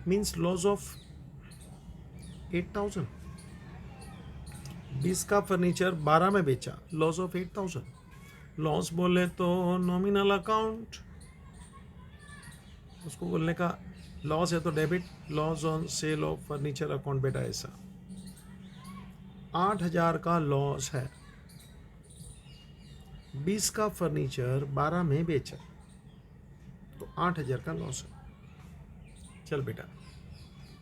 मीन्स लॉस ऑफ 8,000। 20 का फर्नीचर 12 में बेचा, लॉस ऑफ 8,000। लॉस बोले तो नॉमिनल अकाउंट, उसको बोलने का लॉस है तो debit, loss on sale of furniture account बेटा ऐसा। 8,000 का लॉस है, 20 का फर्नीचर 12 में बेचा तो 8,000 का लॉस है। चल बेटा,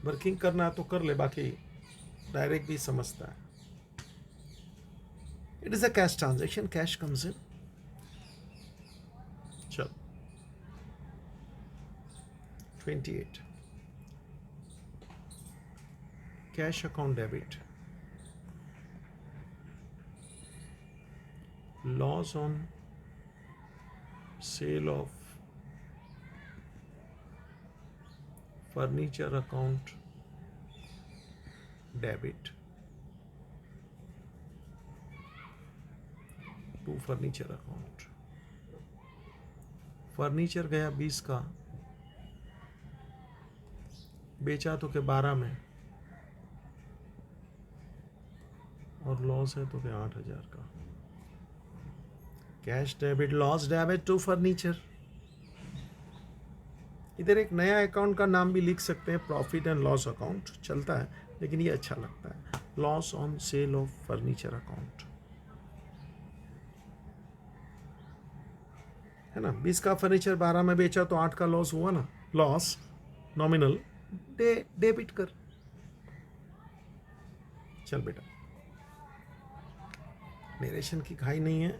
वर्किंग करना तो कर ले, बाकी डायरेक्ट भी समझता है। It is a cash transaction, cash comes in. चल 28 cash account debit, loss on sale of furniture account debit to furniture account. Furniture गया 20 का, बेचा तो के 12 में, और लॉस है तो के 8,000 का। Cash debit loss debit to furniture. इधर एक नया अकाउंट का नाम भी लिख सकते हैं, प्रॉफिट एंड लॉस अकाउंट, चलता है लेकिन ये अच्छा लगता है, loss on sale of furniture account, है ना। 20 का फर्नीचर 12 में बेचा तो 8 का लॉस हुआ ना, लॉस नॉमिनल डेबिट कर। चल बेटा, नरेशन की खाई नहीं है,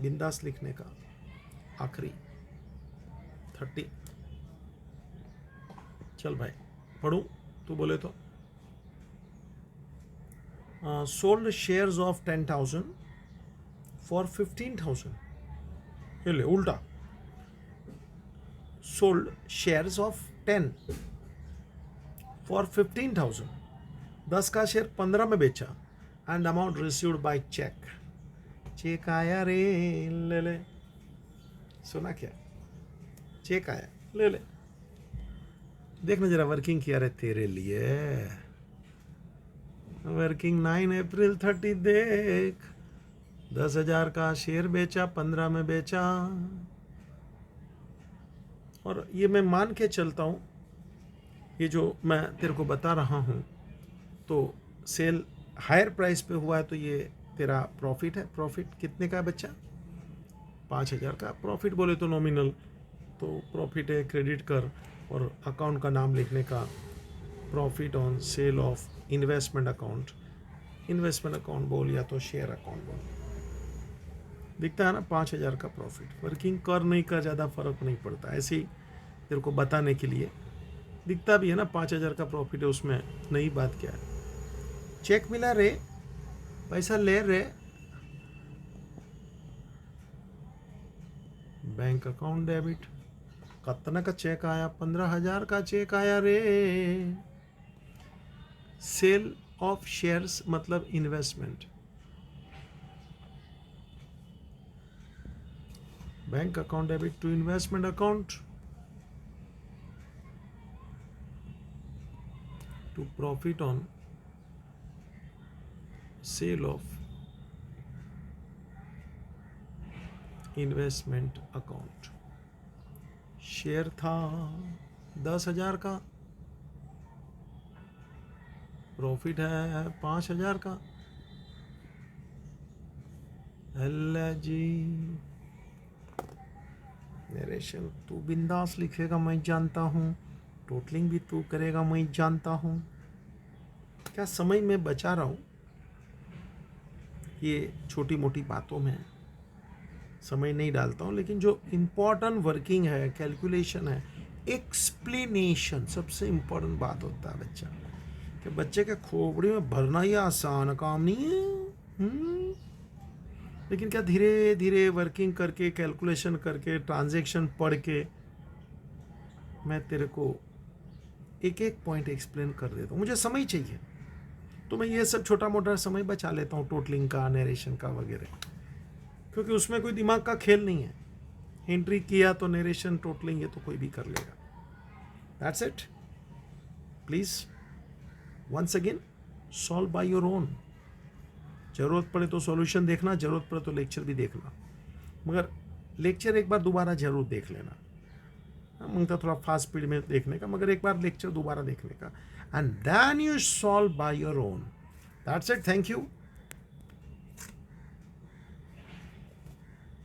बिंदास लिखने का। आखिरी 30। चल भाई पढ़ूं, तू बोले तो। Sold shares of 10,000 for 15,000। ये ले उल्टा, सोल्ड शेयर्स ऑफ 10 फॉर 15,000। 10 का शेयर 15 में बेचा, and amount received by cheque. Cheque आया रे, ले ले। सुना क्या? चेक आया, ले ले। देखना जरा वर्किंग किया रे तेरे लिए, वर्किंग 9 अप्रैल 30 देख। 10,000 का शेयर बेचा, 15 में बेचा, और ये मैं मान के चलता हूँ, ये जो मैं तेरे को बता रहा हूँ, तो सेल हायर प्राइस पे हुआ है तो ये तेरा प्रॉफिट है। प्रॉफिट कितने का बच्चा? 5,000 का। प्रॉफिट बोले तो नॉमिनल, तो प्रॉफिट है, क्रेडिट कर, और अकाउंट का नाम लिखने का profit on sale of investment account. Investment account बोल या तो शेयर अकाउंट बोल, दिखता है ना 5,000 का प्रॉफिट। वर्किंग कर नहीं कर ज़्यादा फर्क नहीं पड़ता, ऐसे ही तेरे को बताने के लिए दिखता भी है ना 5,000 का प्रॉफिट है, उसमें नई बात क्या है। चेक मिला रे, पैसा ले रे, बैंक अकाउंट डेबिट। कितना का चेक आया? 15,000 का चेक आया रे। सेल ऑफ शेयर्स मतलब investment, bank account debit to investment account to profit on sale of investment account, share था 10,000 का, प्रॉफिट है 5,000 का। अल्लाह जी, नरेशन तू बिंदास लिखेगा मैं जानता हूँ, टोटलिंग भी तू करेगा मैं जानता हूँ। क्या समय में बचा रहा हूँ, ये छोटी मोटी बातों में समय नहीं डालता हूँ, लेकिन जो इम्पोर्टेंट वर्किंग है, कैलकुलेशन है, एक्सप्लेनेशन सबसे इम्पोर्टेंट बात होता है बच्चा, कि बच्चे के खोपड़ी में भरना ही आसान काम नहीं है। लेकिन क्या धीरे धीरे वर्किंग करके, कैलकुलेशन करके, ट्रांजैक्शन पढ़ के मैं तेरे को एक एक पॉइंट एक्सप्लेन कर देता हूँ। मुझे समय चाहिए तो मैं ये सब छोटा मोटा समय बचा लेता हूँ, टोटलिंग का, नरेशन का वगैरह, क्योंकि उसमें कोई दिमाग का खेल नहीं है। एंट्री किया तो नरेशन, टोटलिंग ये तो कोई भी कर लेगा। That's it. Please once again solve by your own. ज़रूरत पड़े तो सॉल्यूशन देखना, ज़रूरत पड़े तो लेक्चर भी देखना, मगर लेक्चर एक बार दोबारा ज़रूर देख लेना। मंगता थोड़ा फास्ट स्पीड में देखने का, मगर एक बार लेक्चर दोबारा देखने का, and then you solve by your own. That's it. Thank you.